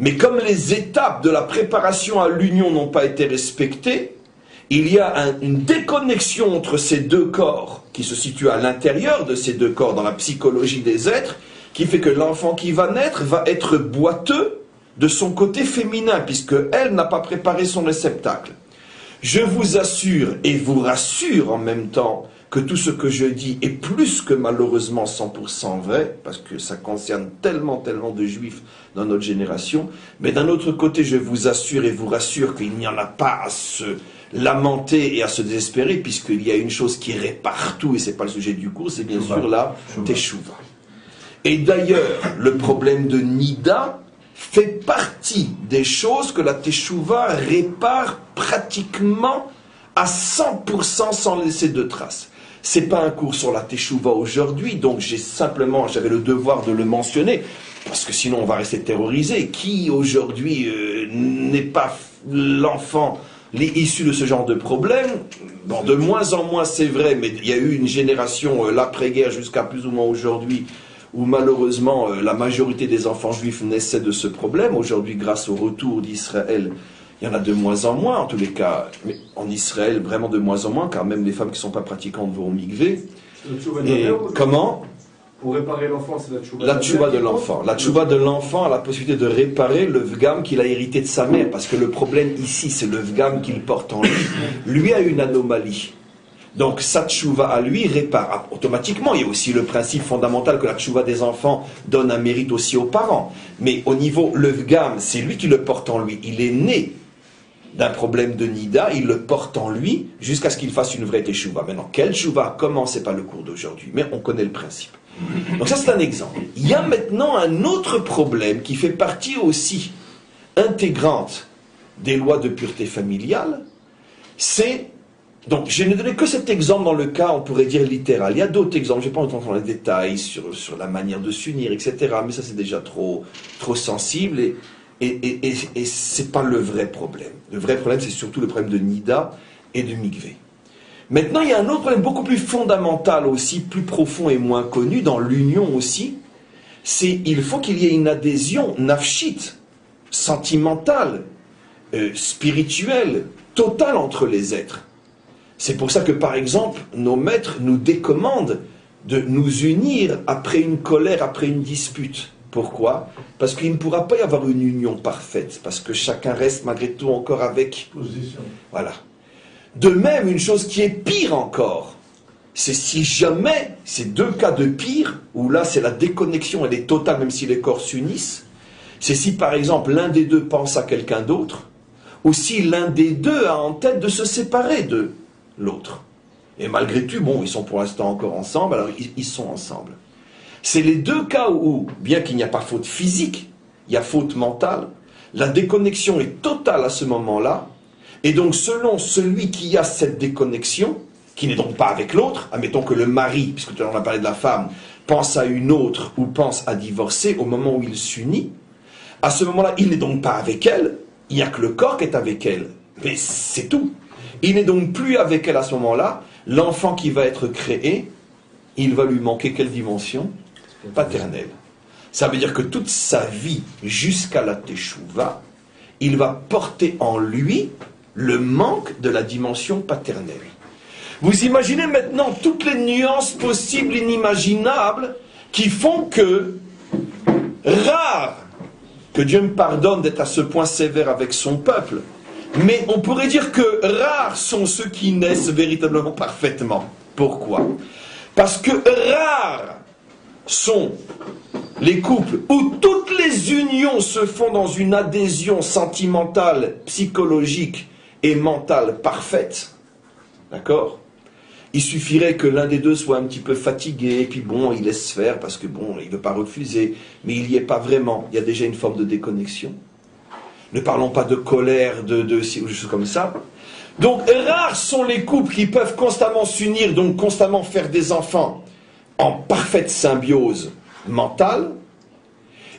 mais comme les étapes de la préparation à l'union n'ont pas été respectées, il y a une déconnexion entre ces deux corps qui se situe à l'intérieur de ces deux corps dans la psychologie des êtres, qui fait que l'enfant qui va naître va être boiteux de son côté féminin, puisque elle n'a pas préparé son réceptacle. Je vous assure et vous rassure en même temps que tout ce que je dis est plus que malheureusement 100% vrai, parce que ça concerne tellement de juifs dans notre génération, mais d'un autre côté, je vous assure et vous rassure qu'il n'y en a pas à se lamenter et à se désespérer, puisqu'il y a une chose qui répare tout, et ce n'est pas le sujet du cours, c'est bien sûr la teshuva. Et d'ailleurs, le problème de Nida fait partie des choses que la teshuva répare pratiquement à 100% sans laisser de traces. C'est pas un cours sur la teshuva aujourd'hui, donc j'avais le devoir de le mentionner, parce que sinon on va rester terrorisé. Qui aujourd'hui n'est pas l'enfant issu de ce genre de problème? Bon, de moins en moins c'est vrai, mais il y a eu une génération, l'après-guerre jusqu'à plus ou moins aujourd'hui, où malheureusement la majorité des enfants juifs naissaient de ce problème. Aujourd'hui, grâce au retour d'Israël, il y en a de moins en moins, en tous les cas, mais en Israël, vraiment de moins en moins, car même les femmes qui ne sont pas pratiquantes vont au mikvé. Et comment? Pour réparer l'enfant, c'est la tchouva. La tchouva de l'enfant. La tchouva de l'enfant a la possibilité de réparer le vgam qu'il a hérité de sa mère, parce que le problème ici, c'est le vgam qu'il porte en lui. Lui a une anomalie. Donc sa tchouva à lui répare automatiquement. Il y a aussi le principe fondamental que la tchouva des enfants donne un mérite aussi aux parents. Mais au niveau, le vgam, c'est lui qui le porte en lui. Il est né d'un problème de nida, il le porte en lui jusqu'à ce qu'il fasse une vraie teshuva. Maintenant, quelle teshuva? Comment? C'est pas le cours d'aujourd'hui, mais on connaît le principe. Donc ça, c'est un exemple. Il y a maintenant un autre problème qui fait partie aussi intégrante des lois de pureté familiale, c'est... Donc, je n'ai donné que cet exemple dans le cas, on pourrait dire, littéral. Il y a d'autres exemples, je ne vais pas entrer dans les détails sur la manière de s'unir, etc. Mais ça, c'est déjà trop sensible et ce n'est pas le vrai problème. Le vrai problème, c'est surtout le problème de Nida et de Mikvé. Maintenant, il y a un autre problème beaucoup plus fondamental aussi, plus profond et moins connu, dans l'union aussi, c'est il faut qu'il y ait une adhésion nafshite, sentimentale, spirituelle, totale entre les êtres. C'est pour ça que, par exemple, nos maîtres nous décommandent de nous unir après une colère, après une dispute. Pourquoi? Parce qu'il ne pourra pas y avoir une union parfaite, parce que chacun reste malgré tout encore avec... Position. Voilà. De même, une chose qui est pire encore, c'est si jamais, ces deux cas de pire, où là c'est la déconnexion, elle est totale même si les corps s'unissent, c'est si par exemple l'un des deux pense à quelqu'un d'autre, ou si l'un des deux a en tête de se séparer de l'autre. Et malgré tout, bon, ils sont pour l'instant encore ensemble, alors ils sont ensemble. C'est les deux cas où, bien qu'il n'y a pas faute physique, il y a faute mentale, la déconnexion est totale à ce moment-là, et donc selon celui qui a cette déconnexion, qui n'est donc pas avec l'autre, admettons que le mari, puisque tout à l'heure on a parlé de la femme, pense à une autre ou pense à divorcer au moment où il s'unit, à ce moment-là, il n'est donc pas avec elle, il n'y a que le corps qui est avec elle, mais c'est tout. Il n'est donc plus avec elle à ce moment-là. L'enfant qui va être créé, il va lui manquer quelle dimension? Paternelle. Ça veut dire que toute sa vie, jusqu'à la Teshuvah, il va porter en lui le manque de la dimension paternelle. Vous imaginez maintenant toutes les nuances possibles, inimaginables, qui font que, rare, que Dieu me pardonne d'être à ce point sévère avec son peuple, mais on pourrait dire que rares sont ceux qui naissent véritablement parfaitement. Pourquoi? Parce que rares sont les couples où toutes les unions se font dans une adhésion sentimentale, psychologique et mentale parfaite. D'accord? Il suffirait que l'un des deux soit un petit peu fatigué, et puis bon, il laisse faire parce que bon, il ne veut pas refuser, mais il n'y est pas vraiment. Il y a déjà une forme de déconnexion. Ne parlons pas de colère, de choses comme ça. Donc, rares sont les couples qui peuvent constamment s'unir, donc constamment faire des enfants en parfaite symbiose mentale.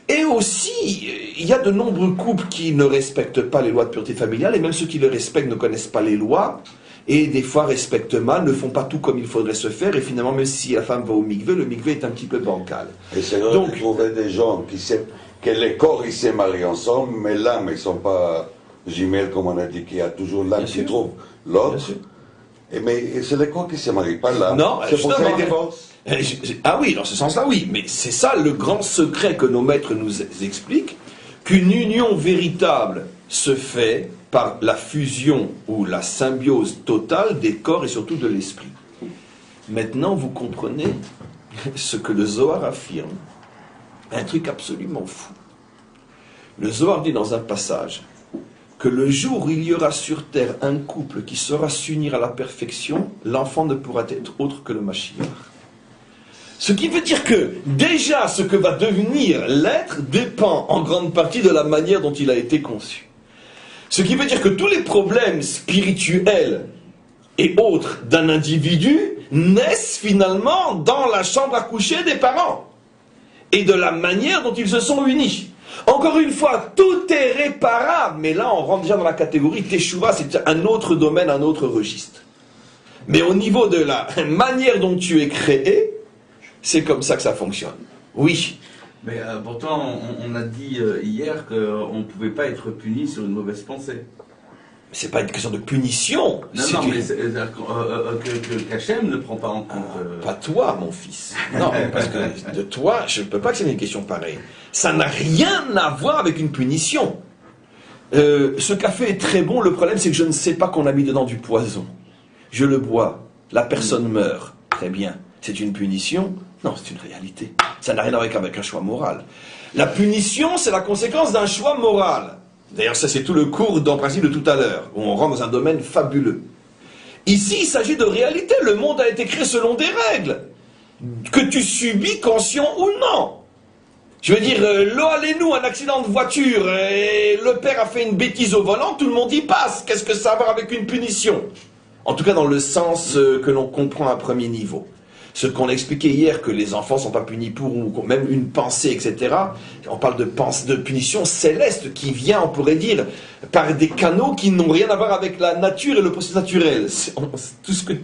Et aussi, il y a de nombreux couples qui ne respectent pas les lois de pureté familiale, et même ceux qui le respectent ne connaissent pas les lois, et des fois respectent mal, ne font pas tout comme il faudrait se faire, et finalement, même si la femme va au mikvé, le mikvé est un petit peu bancal. Et c'est vrai de trouver des gens qui savent que les corps, ils se marient ensemble, mais l'âme, ils ne sont pas jumelles, comme on a dit, qu'il y a toujours l'âme qui trouve l'autre. Mais c'est les corps qui ne se marient pas l'âme. Non, c'est pour ça qu'ils divorcent. Ah oui, dans ce sens-là, oui. Mais c'est ça le grand secret que nos maîtres nous expliquent, qu'une union véritable se fait par la fusion ou la symbiose totale des corps et surtout de l'esprit. Maintenant, vous comprenez ce que le Zohar affirme. Un truc absolument fou. Le Zohar dit dans un passage que le jour où il y aura sur terre un couple qui saura s'unir à la perfection, l'enfant ne pourra être autre que le Mashiach. Ce qui veut dire que déjà ce que va devenir l'être dépend en grande partie de la manière dont il a été conçu. Ce qui veut dire que tous les problèmes spirituels et autres d'un individu naissent finalement dans la chambre à coucher des parents et de la manière dont ils se sont unis. Encore une fois, tout est réparable, mais là on rentre déjà dans la catégorie Teshuvah, c'est un autre domaine, un autre registre. Mais au niveau de la manière dont tu es créé, c'est comme ça que ça fonctionne. Oui. Mais pourtant, on a dit hier qu'on ne pouvait pas être puni sur une mauvaise pensée. C'est pas une question de punition. Non, mais c'est-à-dire que Hachem ne prend pas en compte... Pas toi, mon fils. Non, parce que de toi, je ne peux pas que c'est une question pareille. Ça n'a rien à voir avec une punition. Ce café est très bon, le problème c'est que je ne sais pas qu'on a mis dedans du poison. Je le bois, la personne meurt. Très bien. C'est une punition? Non, c'est une réalité. Ça n'a rien à voir avec un choix moral. La punition, c'est la conséquence d'un choix moral. D'ailleurs, ça c'est tout le cours dans le principe de tout à l'heure, où on rentre dans un domaine fabuleux. Ici, il s'agit de réalité. Le monde a été créé selon des règles, que tu subis conscient ou non. Je veux dire, l'eau allez-nous, un accident de voiture, et le père a fait une bêtise au volant, tout le monde y passe. Qu'est-ce que ça a à voir avec une punition? En tout cas, dans le sens que l'on comprend à premier niveau. Ce qu'on a expliqué hier, que les enfants ne sont pas punis pour, ou même une pensée, etc. On parle de punition céleste qui vient, on pourrait dire, par des canaux qui n'ont rien à voir avec la nature et le processus naturel. C'est tout ce que...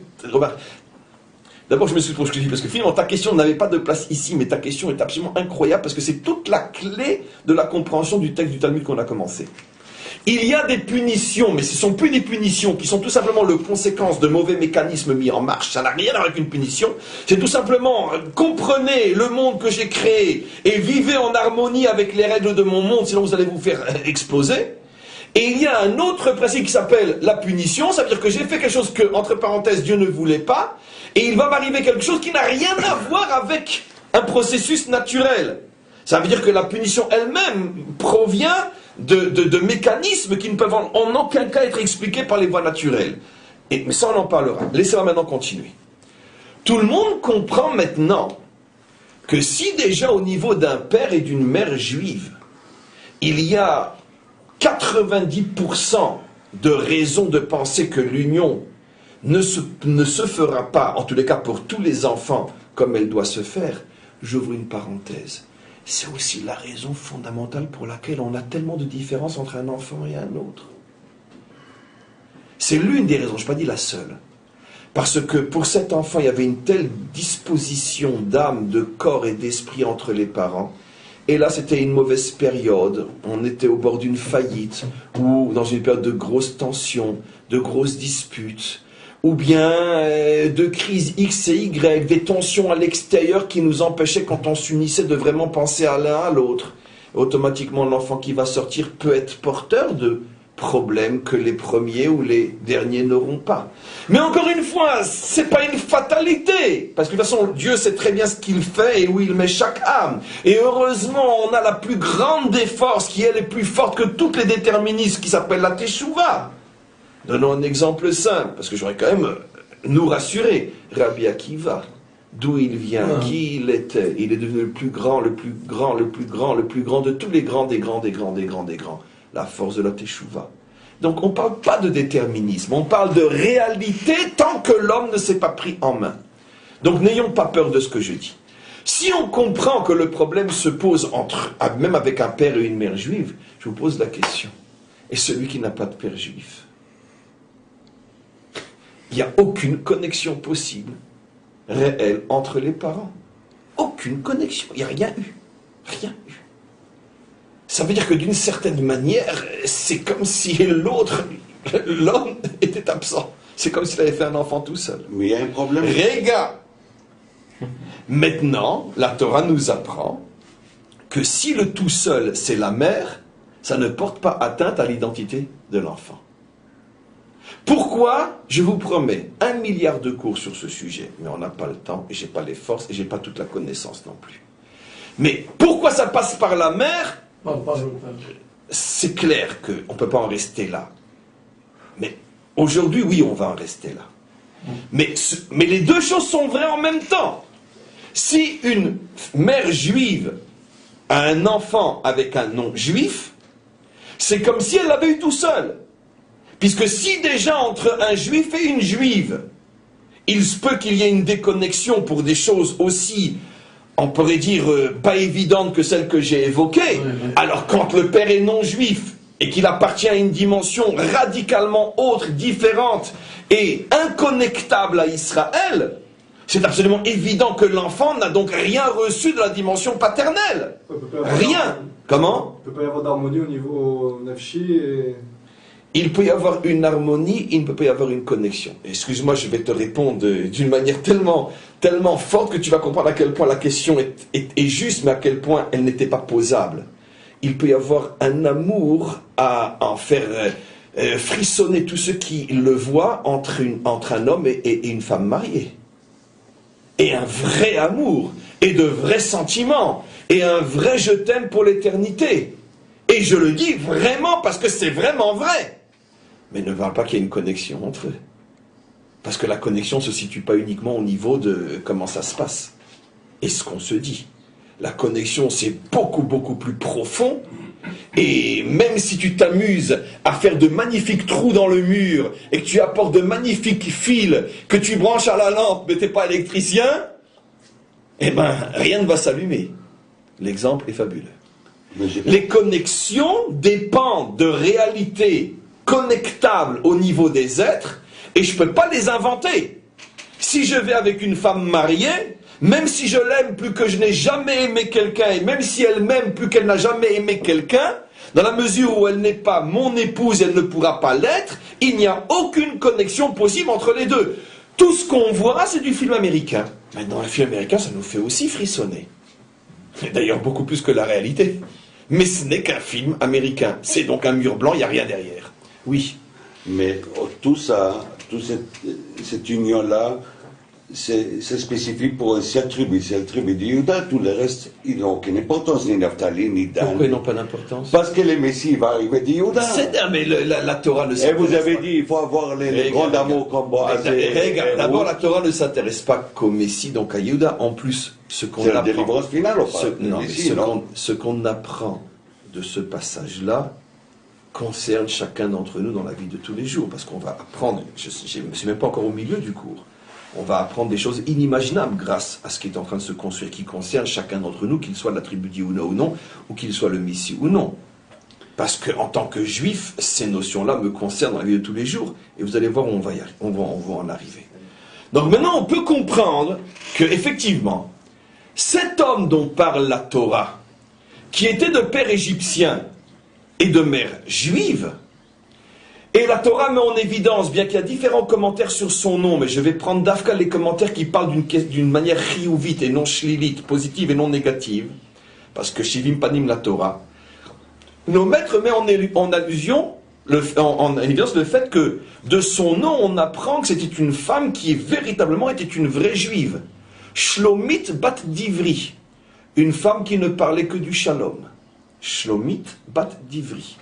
D'abord, je me suis pour ce que je dis, parce que finalement, ta question n'avait pas de place ici, mais ta question est absolument incroyable, parce que c'est toute la clé de la compréhension du texte du Talmud qu'on a commencé. Il y a des punitions, mais ce ne sont plus des punitions qui sont tout simplement le conséquence de mauvais mécanismes mis en marche. Ça n'a rien à voir avec une punition. C'est tout simplement, comprenez le monde que j'ai créé et vivez en harmonie avec les règles de mon monde, sinon vous allez vous faire exploser. Et il y a un autre principe qui s'appelle la punition, ça veut dire que j'ai fait quelque chose que, entre parenthèses, Dieu ne voulait pas, et il va m'arriver quelque chose qui n'a rien à voir avec un processus naturel. Ça veut dire que la punition elle-même provient de mécanismes qui ne peuvent en aucun cas être expliqués par les voies naturelles. Mais ça, on en parlera. Laissez-moi maintenant continuer. Tout le monde comprend maintenant que si déjà au niveau d'un père et d'une mère juive, il y a 90% de raisons de penser que l'union ne se fera pas, en tous les cas pour tous les enfants, comme elle doit se faire, j'ouvre une parenthèse. C'est aussi la raison fondamentale pour laquelle on a tellement de différences entre un enfant et un autre. C'est l'une des raisons, je n'ai pas dit la seule. Parce que pour cet enfant, il y avait une telle disposition d'âme, de corps et d'esprit entre les parents. Et là, c'était une mauvaise période. On était au bord d'une faillite, ou dans une période de grosses tensions, de grosses disputes, ou bien de crises X et Y, des tensions à l'extérieur qui nous empêchaient, quand on s'unissait, de vraiment penser à l'un à l'autre. Automatiquement, l'enfant qui va sortir peut être porteur de problèmes que les premiers ou les derniers n'auront pas. Mais encore une fois, c'est pas une fatalité, parce que de toute façon, Dieu sait très bien ce qu'il fait et où il met chaque âme. Et heureusement, on a la plus grande des forces, qui elle est plus forte que toutes les déterministes, qui s'appelle la Teshuvah. Donnons un exemple simple, parce que j'aurais quand même nous rassurer. Rabbi Akiva, d'où il vient, qui il était, il est devenu le plus grand, le plus grand, le plus grand, le plus grand de tous les grands, des grands, des grands, des grands, des grands. La force de la Teshuvah. Donc on ne parle pas de déterminisme, on parle de réalité tant que l'homme ne s'est pas pris en main. Donc n'ayons pas peur de ce que je dis. Si on comprend que le problème se pose même avec un père et une mère juive, je vous pose la question. Et celui qui n'a pas de père juif? Il n'y a aucune connexion possible, réelle, entre les parents. Aucune connexion. Il n'y a rien eu. Rien eu. Ça veut dire que d'une certaine manière, c'est comme si l'homme était absent. C'est comme s'il avait fait un enfant tout seul. Mais il y a un problème. Réga. Maintenant, la Torah nous apprend que si le tout seul, c'est la mère, ça ne porte pas atteinte à l'identité de l'enfant. Pourquoi? Je vous promets 1 milliard de cours sur ce sujet, mais on n'a pas le temps, et je n'ai pas les forces, et je n'ai pas toute la connaissance non plus. Mais pourquoi ça passe par la mère? C'est clair qu'on ne peut pas en rester là. Mais aujourd'hui, oui, on va en rester là. Mais les deux choses sont vraies en même temps. Si une mère juive a un enfant avec un nom juif, c'est comme si elle l'avait eu tout seul. Puisque si déjà entre un juif et une juive, il se peut qu'il y ait une déconnexion pour des choses aussi, on pourrait dire, pas évidentes que celles que j'ai évoquées, alors quand le père est non juif et qu'il appartient à une dimension radicalement autre, différente et inconnectable à Israël, c'est absolument évident que l'enfant n'a donc rien reçu de la dimension paternelle. Rien. Comment? Il ne peut pas y avoir d'harmonie au niveau nafshi et... Il peut y avoir une harmonie, il ne peut pas y avoir une connexion. Excuse-moi, je vais te répondre d'une manière tellement forte que tu vas comprendre à quel point la question est juste, mais à quel point elle n'était pas posable. Il peut y avoir un amour à en faire frissonner tous ceux qui le voient entre un homme et une femme mariée. Et un vrai amour, et de vrais sentiments, et un vrai je t'aime pour l'éternité. Et je le dis vraiment parce que c'est vraiment vrai. Mais ne parle pas qu'il y a une connexion entre eux. Parce que la connexion ne se situe pas uniquement au niveau de comment ça se passe et ce qu'on se dit. la connexion c'est beaucoup beaucoup plus profond. Et même si tu t'amuses à faire de magnifiques trous dans le mur et que tu apportes de magnifiques fils que tu branches à la lampe mais t'es pas électricien, eh ben rien ne va s'allumer. L'exemple est fabuleux. Les connexions dépendent de réalités connectables au niveau des êtres et je ne peux pas les inventer. Si je vais avec une femme mariée, même si je l'aime plus que je n'ai jamais aimé quelqu'un et même si elle m'aime plus qu'elle n'a jamais aimé quelqu'un, dans la mesure où elle n'est pas mon épouse, elle ne pourra pas l'être, il n'y a aucune connexion possible entre les deux. Tout ce qu'on voit, c'est du film américain. Mais dans le film américain, ça nous fait aussi frissonner. Et d'ailleurs, beaucoup plus que la réalité. Mais ce n'est qu'un film américain. C'est donc un mur blanc, il n'y a rien derrière. Oui. Mais tout ça, toute cette union-là, c'est spécifique pour une seule tribu. C'est la tribu de Juda. Tout le reste, ils n'ont aucune importance, ni Naphtali, ni Dan. Pourquoi ils n'ont pas d'importance? Parce que le Messie va arriver de Juda. Mais la Torah ne Et s'intéresse vous avez pas. dit, il faut avoir les grands amours comme Boaz. Regarde, d'abord, la Torah ne s'intéresse pas qu'au Messie, donc à Juda. En plus, ce qu'on C'est la apprend... délivrance finale, ou pas? Non, mais Messie, non? ce qu'on apprend de ce passage-là concerne chacun d'entre nous dans la vie de tous les jours. Parce qu'on va apprendre, je ne suis même pas encore au milieu du cours, on va apprendre des choses inimaginables grâce à ce qui est en train de se construire, qui concerne chacun d'entre nous, qu'il soit de la tribu d'Yehuda ou non, ou qu'il soit le Messie ou non. Parce qu'en tant que juif, ces notions-là me concernent dans la vie de tous les jours. Et vous allez voir où on va en arriver. Donc maintenant, on peut comprendre que effectivement, cet homme dont parle la Torah, qui était de père égyptien et de mère juive, et la Torah met en évidence, bien qu'il y a différents commentaires sur son nom, mais je vais prendre d'Afka les commentaires qui parlent d'une manière chiouvite et non shlilite, positive et non négative, parce que Shivim Panim la Torah, nos maîtres mettent en allusion, en évidence le fait que de son nom, on apprend que c'était une femme qui véritablement était une vraie juive. Shlomit bat Divri, une femme qui ne parlait que du shalom. Shlomit bat Divri.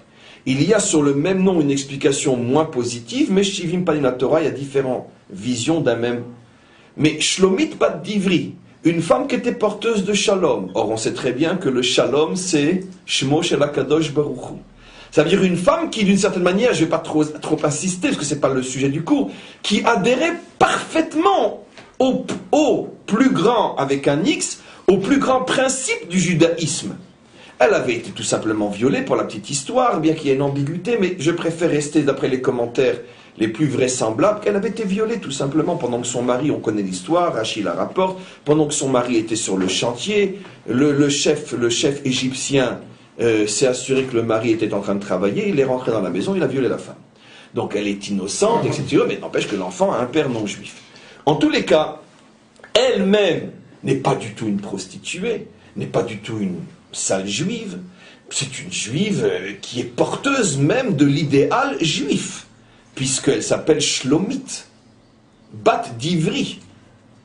Il y a sur le même nom une explication moins positive, mais Shivim Panim la Torah, il y a différentes visions d'un même. Mais Shlomit bat Divri, une femme qui était porteuse de shalom. Or, on sait très bien que le shalom, c'est Shmo shel HaKadosh Baruch Hu. Ça veut dire une femme qui, d'une certaine manière, je ne vais pas trop insister, parce que ce n'est pas le sujet du cours, qui adhérait parfaitement au plus grand, avec un X, au plus grand principe du judaïsme. Elle avait été tout simplement violée, pour la petite histoire, bien qu'il y ait une ambiguïté, mais je préfère rester, d'après les commentaires les plus vraisemblables, qu'elle avait été violée tout simplement pendant que son mari, on connaît l'histoire, Rachid la rapporte, pendant que son mari était sur le chantier, le chef égyptien s'est assuré que le mari était en train de travailler, il est rentré dans la maison, il a violé la femme. Donc elle est innocente, etc., mais n'empêche que l'enfant a un père non juif. En tous les cas, elle-même n'est pas du tout une prostituée, n'est pas du tout une sale juive, c'est une juive qui est porteuse même de l'idéal juif, puisqu'elle s'appelle Shlomit, Bat d'Ivri,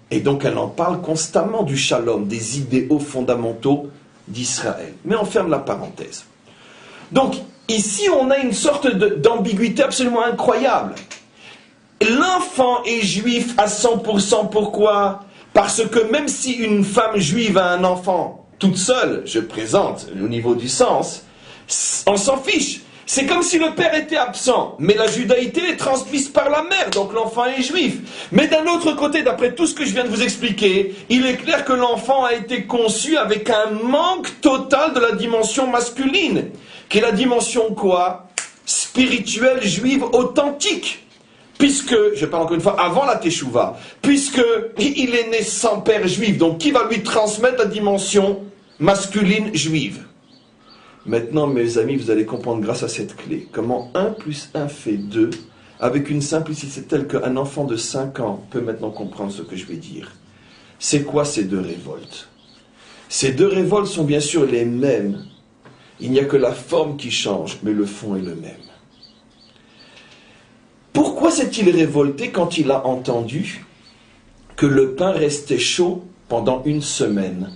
et donc elle en parle constamment du shalom, des idéaux fondamentaux d'Israël. Mais on ferme la parenthèse. Donc ici on a une sorte d'ambiguïté absolument incroyable. L'enfant est juif à 100%, pourquoi? Parce que même si une femme juive a un enfant toute seule, je présente au niveau du sens, on s'en fiche. C'est comme si le père était absent, mais la judaïté est transmise par la mère, donc l'enfant est juif. Mais d'un autre côté, d'après tout ce que je viens de vous expliquer, il est clair que l'enfant a été conçu avec un manque total de la dimension masculine, qui est la dimension quoi? Spirituelle juive authentique. Puisque, je parle encore une fois, avant la Teshuvah, puisque il est né sans père juif, donc qui va lui transmettre la dimension masculine juive? Maintenant, mes amis, vous allez comprendre grâce à cette clé, comment 1 plus 1 fait 2, avec une simplicité telle qu'un enfant de 5 ans peut maintenant comprendre ce que je vais dire. C'est quoi ces deux révoltes? Ces deux révoltes sont bien sûr les mêmes. Il n'y a que la forme qui change, mais le fond est le même. Pourquoi s'est-il révolté quand il a entendu que le pain restait chaud pendant 1 semaine,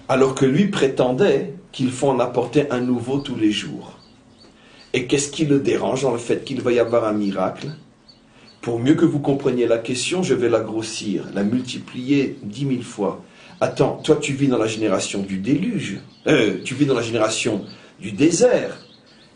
alors que lui prétendait qu'il faut en apporter un nouveau tous les jours? Et qu'est-ce qui le dérange dans le fait qu'il va y avoir un miracle? Pour mieux que vous compreniez la question, je vais la grossir, la multiplier 10 000 fois. Attends, toi tu vis dans la génération du déluge, tu vis dans la génération du désert,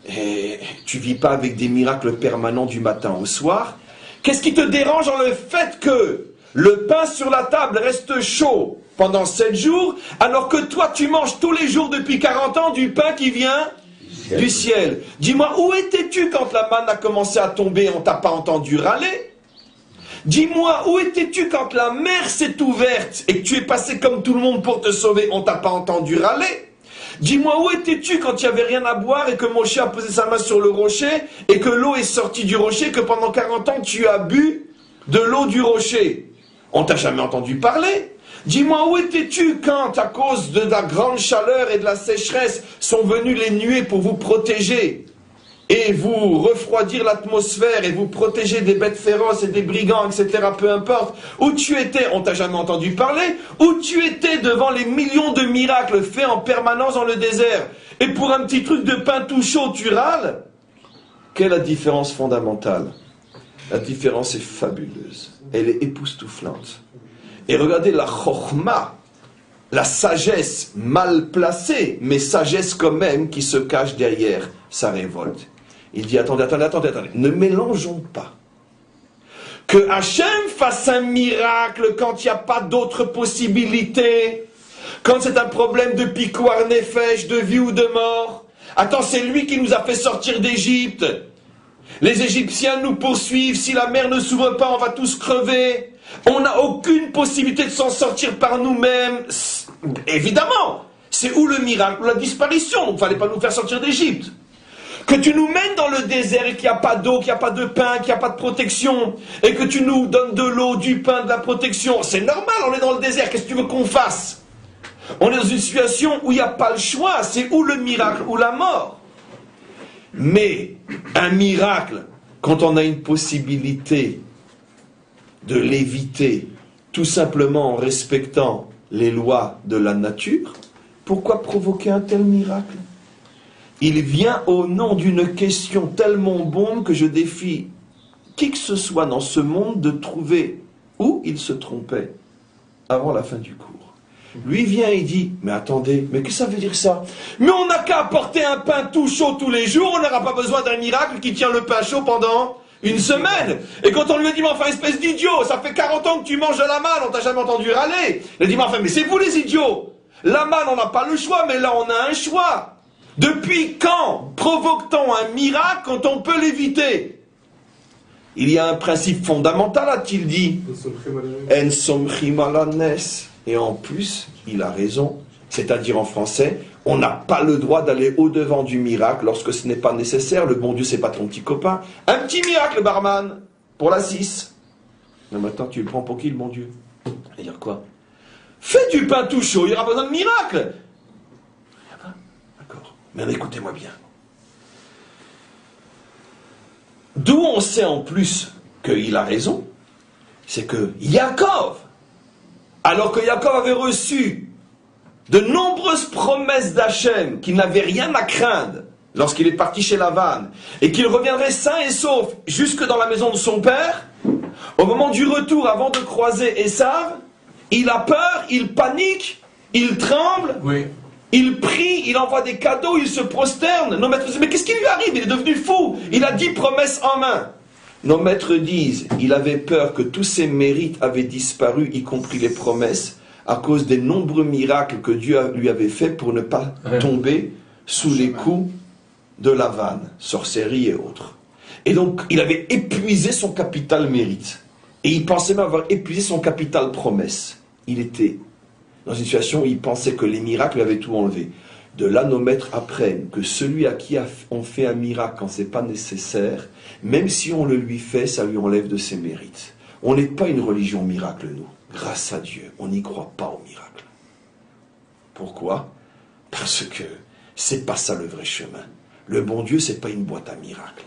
et tu vis pas avec des miracles permanents du matin au soir. Qu'est-ce qui te dérange dans le fait que le pain sur la table reste chaud pendant 7 jours, alors que toi tu manges tous les jours depuis 40 ans du pain qui vient du ciel? Dis-moi, où étais-tu quand la manne a commencé à tomber, on t'a pas entendu râler? Dis-moi, où étais-tu quand la mer s'est ouverte et que tu es passé comme tout le monde pour te sauver, on t'a pas entendu râler? Dis-moi, où étais-tu quand il n'y avait rien à boire et que Moshe a posé sa main sur le rocher et que l'eau est sortie du rocher, que pendant 40 ans tu as bu de l'eau du rocher? On t'a jamais entendu parler. Dis-moi, où étais-tu quand, à cause de la grande chaleur et de la sécheresse, sont venues les nuées pour vous protéger et vous refroidir l'atmosphère et vous protéger des bêtes féroces et des brigands, etc., peu importe. Où tu étais, on t'a jamais entendu parler. Où tu étais devant les millions de miracles faits en permanence dans le désert. Et pour un petit truc de pain tout chaud, tu râles. Quelle est la différence fondamentale? La différence est fabuleuse. Elle est époustouflante. Et regardez la chokhma, la sagesse mal placée, mais sagesse quand même qui se cache derrière sa révolte. Il dit, attendez, ne mélangeons pas. Que Hachem fasse un miracle quand il n'y a pas d'autre possibilité, quand c'est un problème de piquoir nefesh, de vie ou de mort. Attends, c'est lui qui nous a fait sortir d'Égypte. Les Égyptiens nous poursuivent, si la mer ne s'ouvre pas, on va tous crever. On n'a aucune possibilité de s'en sortir par nous-mêmes. Évidemment, c'est où le miracle ou la disparition, donc il ne fallait pas nous faire sortir d'Égypte. Que tu nous mènes dans le désert et qu'il n'y a pas d'eau, qu'il n'y a pas de pain, qu'il n'y a pas de protection, et que tu nous donnes de l'eau, du pain, de la protection, c'est normal, on est dans le désert, qu'est-ce que tu veux qu'on fasse? On est dans une situation où il n'y a pas le choix, c'est ou le miracle ou la mort. Mais un miracle, quand on a une possibilité de l'éviter, tout simplement en respectant les lois de la nature, pourquoi provoquer un tel miracle? Il vient au nom d'une question tellement bonne que je défie qui que ce soit dans ce monde de trouver où il se trompait avant la fin du cours. Lui vient et dit, mais attendez, mais qu'est-ce que ça veut dire ça? Mais on n'a qu'à apporter un pain tout chaud tous les jours, on n'aura pas besoin d'un miracle qui tient le pain chaud pendant une semaine. Et quand on lui a dit, mais enfin, espèce d'idiot, ça fait 40 ans que tu manges de la manne, on t'a jamais entendu râler. Il a dit, mais enfin, mais c'est vous les idiots. La manne, on n'a pas le choix, mais là, on a un choix. Depuis quand provoque-t-on un miracle quand on peut l'éviter? Il y a un principe fondamental, a-t-il dit. En somchim ala nes. Et en plus, il a raison. C'est-à-dire en français, on n'a pas le droit d'aller au-devant du miracle lorsque ce n'est pas nécessaire. Le bon Dieu, c'est pas ton petit copain. Un petit miracle, barman, pour la 6. Mais maintenant, tu le prends pour qui, le bon Dieu? C'est-à-dire quoi? Fais du pain tout chaud, il n'y aura pas besoin de miracle. D'accord. Mais écoutez-moi bien. D'où on sait en plus qu'il a raison, c'est que Yaakov, alors que Yaakov avait reçu de nombreuses promesses d'Hachem, qu'il n'avait rien à craindre lorsqu'il est parti chez Lavan, et qu'il reviendrait sain et sauf jusque dans la maison de son père, au moment du retour, avant de croiser Esav, il a peur, il panique, il tremble, Oui. il prie, il envoie des cadeaux, il se prosterne. Nos maîtres disent, mais qu'est-ce qui lui arrive? Il est devenu fou, il a 10 promesses en main. Nos maîtres disent, il avait peur que tous ses mérites avaient disparu, y compris les promesses, à cause des nombreux miracles que Dieu lui avait faits pour ne pas tomber sous les coups de Lavan, sorcellerie et autres. Et donc, il avait épuisé son capital mérite. Et il pensait même avoir épuisé son capital promesse. Il était dans une situation où il pensait que les miracles lui avaient tout enlevé. De là, nos maîtres apprennent que celui à qui on fait un miracle quand ce n'est pas nécessaire, même si on le lui fait, ça lui enlève de ses mérites. On n'est pas une religion miracle, nous. Grâce à Dieu, on n'y croit pas au miracle. Pourquoi? Parce que c'est pas ça le vrai chemin. Le bon Dieu, c'est pas une boîte à miracles.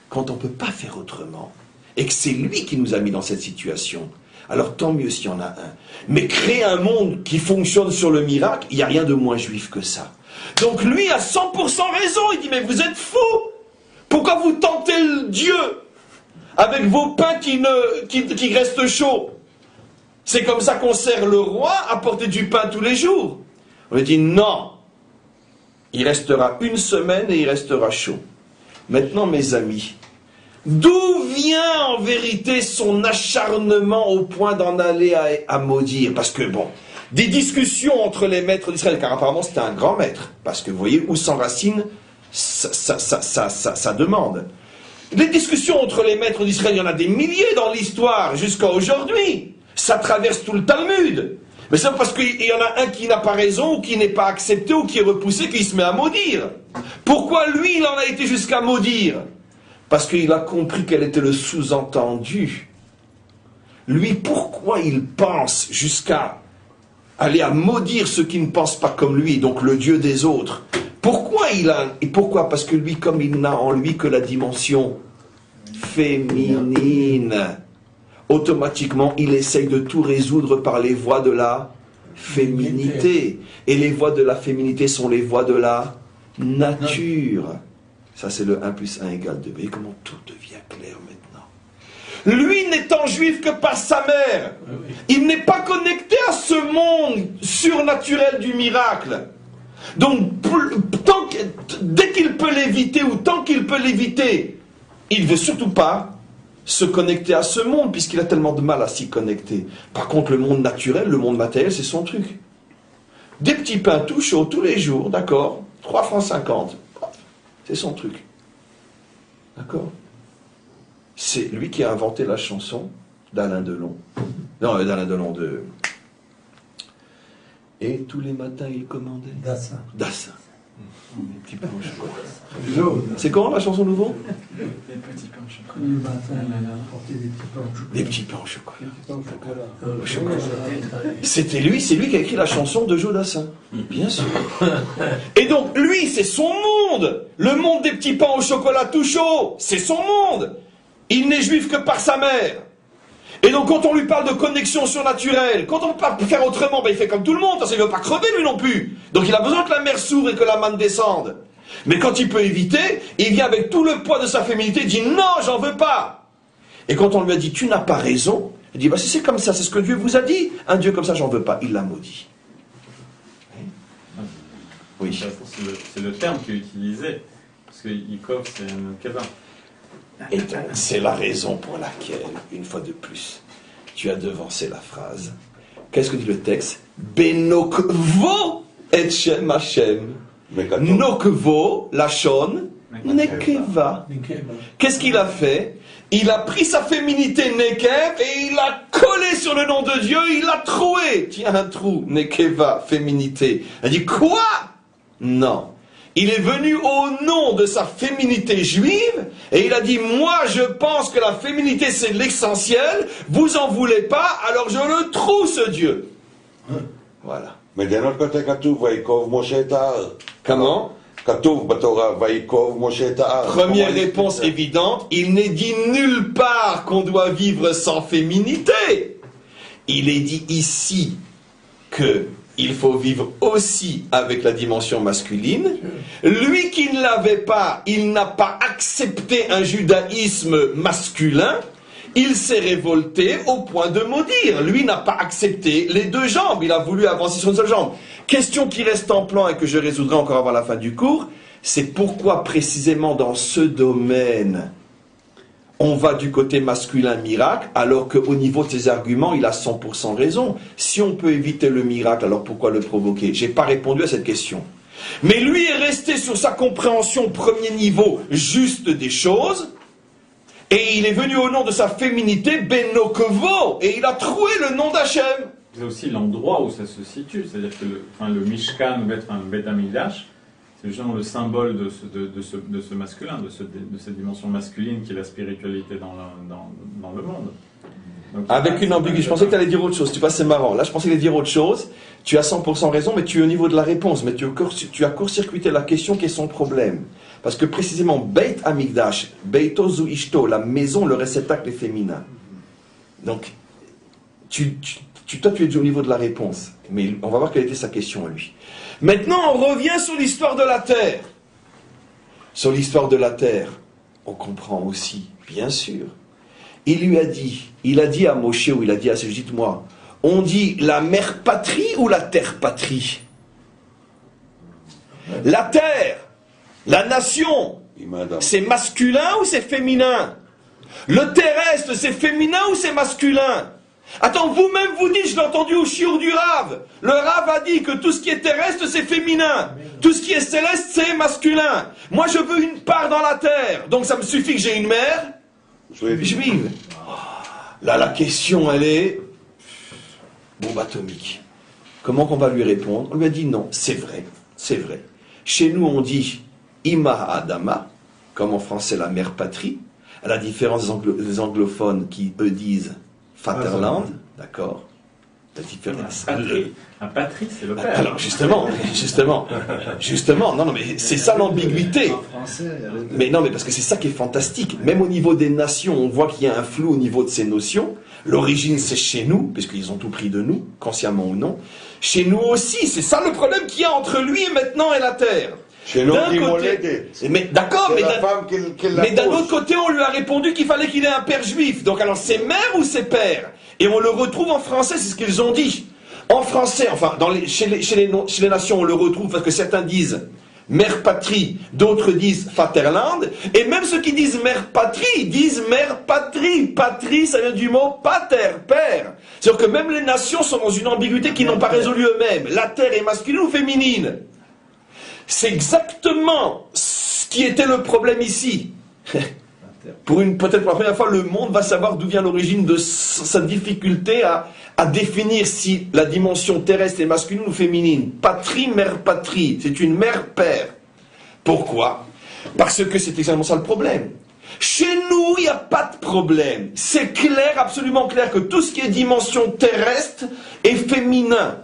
Quand on ne peut pas faire autrement, et que c'est lui qui nous a mis dans cette situation, alors tant mieux s'il y en a un. Mais créer un monde qui fonctionne sur le miracle, il n'y a rien de moins juif que ça. Donc lui a 100% raison, il dit, mais vous êtes fous! Pourquoi vous tentez le Dieu avec vos pains qui restent chauds? C'est comme ça qu'on sert le roi à porter du pain tous les jours. On lui dit non. Il restera une semaine et il restera chaud. Maintenant, mes amis, d'où vient en vérité son acharnement au point d'en aller à maudire? Parce que bon, des discussions entre les maîtres d'Israël, car apparemment c'était un grand maître, parce que vous voyez où s'enracine sa demande. Les discussions entre les maîtres d'Israël, il y en a des milliers dans l'histoire jusqu'à aujourd'hui. Ça traverse tout le Talmud. Mais c'est parce qu'il y en a un qui n'a pas raison, ou qui n'est pas accepté, ou qui est repoussé, qu'il se met à maudire. Pourquoi lui, il en a été jusqu'à maudire? Parce qu'il a compris quel était le sous-entendu. Lui, pourquoi il pense jusqu'à aller à maudire ceux qui ne pensent pas comme lui, donc le Dieu des autres? Pourquoi? Parce que lui, comme il n'a en lui que la dimension féminine, automatiquement, il essaye de tout résoudre par les voies de la féminité. Et les voies de la féminité sont les voies de la nature. Ça, c'est le 1 plus 1 égale 2. Vous voyez comment tout devient clair maintenant. Lui n'étant juif que par sa mère, il n'est pas connecté à ce monde surnaturel du miracle. Donc, dès qu'il peut l'éviter, ou tant qu'il peut l'éviter, il ne veut surtout pas se connecter à ce monde, puisqu'il a tellement de mal à s'y connecter. Par contre, le monde naturel, le monde matériel, c'est son truc. Des petits pains tout chauds tous les jours, d'accord, 3,50 francs, c'est son truc. D'accord? C'est lui qui a inventé la chanson d'Alain Delon. Non, d'Alain Delon de... Et tous les matins, il commandait Dassin. Dassin. Des petits pains au chocolat. C'est comment la chanson nouveau? Des petits pains au chocolat. Le matin, il a apporté des petits pains au chocolat. Des petits pains au chocolat. Au chocolat. C'était lui, c'est lui qui a écrit la chanson de Joe Dassin. Bien sûr. Et donc, lui, c'est son monde. Le monde des petits pains au chocolat tout chaud, c'est son monde. Il n'est juif que par sa mère. Et donc, quand on lui parle de connexion surnaturelle, quand on ne peut pas faire autrement, ben, il fait comme tout le monde, parce qu'il ne veut pas crever lui non plus. Donc, il a besoin que la mer s'ouvre et que la manne descende. Mais quand il peut éviter, il vient avec tout le poids de sa féminité, il dit non, j'en veux pas. Et quand on lui a dit tu n'as pas raison, il dit bah, si c'est comme ça, c'est ce que Dieu vous a dit, un Dieu comme ça, j'en veux pas. Il l'a maudit. Oui. C'est le terme qu'il utilisait. Parce que Yikov, c'est un kebab. Et donc, c'est la raison pour laquelle, une fois de plus, tu as devancé la phrase. Qu'est-ce que dit le texte? Benokvo et Shem Hashem. Nokvo, Lachon, Nekeva. Qu'est-ce qu'il a fait? Il a pris sa féminité Nekev et il l'a collé sur le nom de Dieu, il l'a troué. Tiens, un trou, Nekeva, féminité. Elle dit quoi? Non. Il est venu au nom de sa féminité juive et il a dit moi je pense que la féminité c'est l'essentiel, vous en voulez pas, alors je le trouve ce Dieu. Voilà. Mais d'un autre côté, כתוב ויקוב משה את ההר. Comment? כתוב בתורה ויקוב משה את ההר. Première réponse évidente, il n'est dit nulle part qu'on doit vivre sans féminité. Il est dit ici que il faut vivre aussi avec la dimension masculine. Lui qui ne l'avait pas, il n'a pas accepté un judaïsme masculin. Il s'est révolté au point de maudire. Lui n'a pas accepté les deux jambes. Il a voulu avancer sur une seule jambe. Question qui reste en plan et que je résoudrai encore avant la fin du cours, c'est pourquoi précisément dans ce domaine, on va du côté masculin miracle, alors qu'au niveau de ses arguments, il a 100% raison. Si on peut éviter le miracle, alors pourquoi le provoquer? J'ai pas répondu à cette question. Mais lui est resté sur sa compréhension premier niveau juste des choses, et il est venu au nom de sa féminité, Benokvo, et il a trouvé le nom d'Hachem. C'est aussi l'endroit où ça se situe, c'est-à-dire que le Mishkan, le Bet Hamikdash, c'est justement le symbole de ce masculin, de cette dimension masculine qui est la spiritualité dans le monde. Donc, avec une ambiguïté. Je pensais que tu allais dire autre chose. Tu vois, c'est marrant. Là, je pensais que tu allais dire autre chose. Tu as 100% raison, mais tu es au niveau de la réponse. Mais tu as court-circuité la question qui est son problème. Parce que précisément, Beit Hamikdash, Beitozu Ishto, la maison, le réceptacle est féminin. Donc, toi, tu es déjà au niveau de la réponse. Mais on va voir quelle était sa question à lui. Maintenant, on revient sur l'histoire de la terre. Sur l'histoire de la terre, on comprend aussi, bien sûr. Il a dit à Moshe, ou il a dit à ses dites-moi, On dit la mère patrie ou la terre patrie? La terre, la nation, c'est masculin ou c'est féminin? Le terrestre, c'est féminin ou c'est masculin? Attends, vous-même vous dites, je l'ai entendu au chiour du Rav. Le Rav a dit que tout ce qui est terrestre, c'est féminin. Tout ce qui est céleste, c'est masculin. Moi, je veux une part dans la terre. Donc, ça me suffit que j'ai une mère juive. Là, la question, elle est bombe atomique. Comment qu'on va lui répondre? On lui a dit non, c'est vrai, c'est vrai. Chez nous, on dit Ima Adama, comme en français la mère patrie, à la différence des anglophones qui, eux, disent Vaterland, d'accord? La différence. Un patrie, c'est le père. Alors, justement, non, mais c'est ça l'ambiguïté. Mais non, mais parce que c'est ça qui est fantastique. Même au niveau des nations, on voit qu'il y a un flou au niveau de ces notions. L'origine, c'est chez nous, puisqu'ils ont tout pris de nous, consciemment ou non. Chez nous aussi, c'est ça le problème qu'il y a entre lui et maintenant et la terre. Chez nous, mais d'accord, mais d'un autre côté, on lui a répondu qu'il fallait qu'il ait un père juif. Donc alors, c'est mère ou c'est père? Et on le retrouve en français, c'est ce qu'ils ont dit. En français, enfin, chez les nations, on le retrouve parce que certains disent mère patrie, d'autres disent Vaterland, et même ceux qui disent mère patrie disent mère patrie. Patrie, ça vient du mot pater, père. C'est-à-dire que même les nations sont dans une ambiguïté qu'ils n'ont pas résolue eux-mêmes. La terre est masculine ou féminine? C'est exactement ce qui était le problème ici. Peut-être pour la première fois, le monde va savoir d'où vient l'origine de sa difficulté à définir si la dimension terrestre est masculine ou féminine. Patrie, mère, patrie. C'est une mère-père. Pourquoi? Parce que c'est exactement ça le problème. Chez nous, il n'y a pas de problème. C'est clair, absolument clair, que tout ce qui est dimension terrestre est féminin.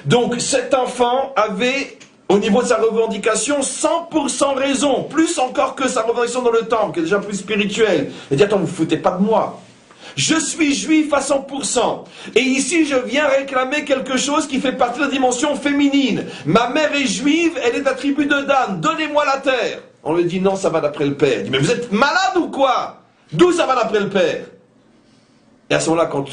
Donc cet enfant avait, au niveau de sa revendication, 100% raison, plus encore que sa revendication dans le temple, qui est déjà plus spirituelle. Il dit, attends, vous ne foutez pas de moi. Je suis juif à 100%. Et ici, je viens réclamer quelque chose qui fait partie de la dimension féminine. Ma mère est juive, elle est attribue de Dan. Donnez-moi la terre. On lui dit, non, ça va d'après le père. Il dit, mais vous êtes malade ou quoi? D'où ça va d'après le père? Et à ce moment-là, quand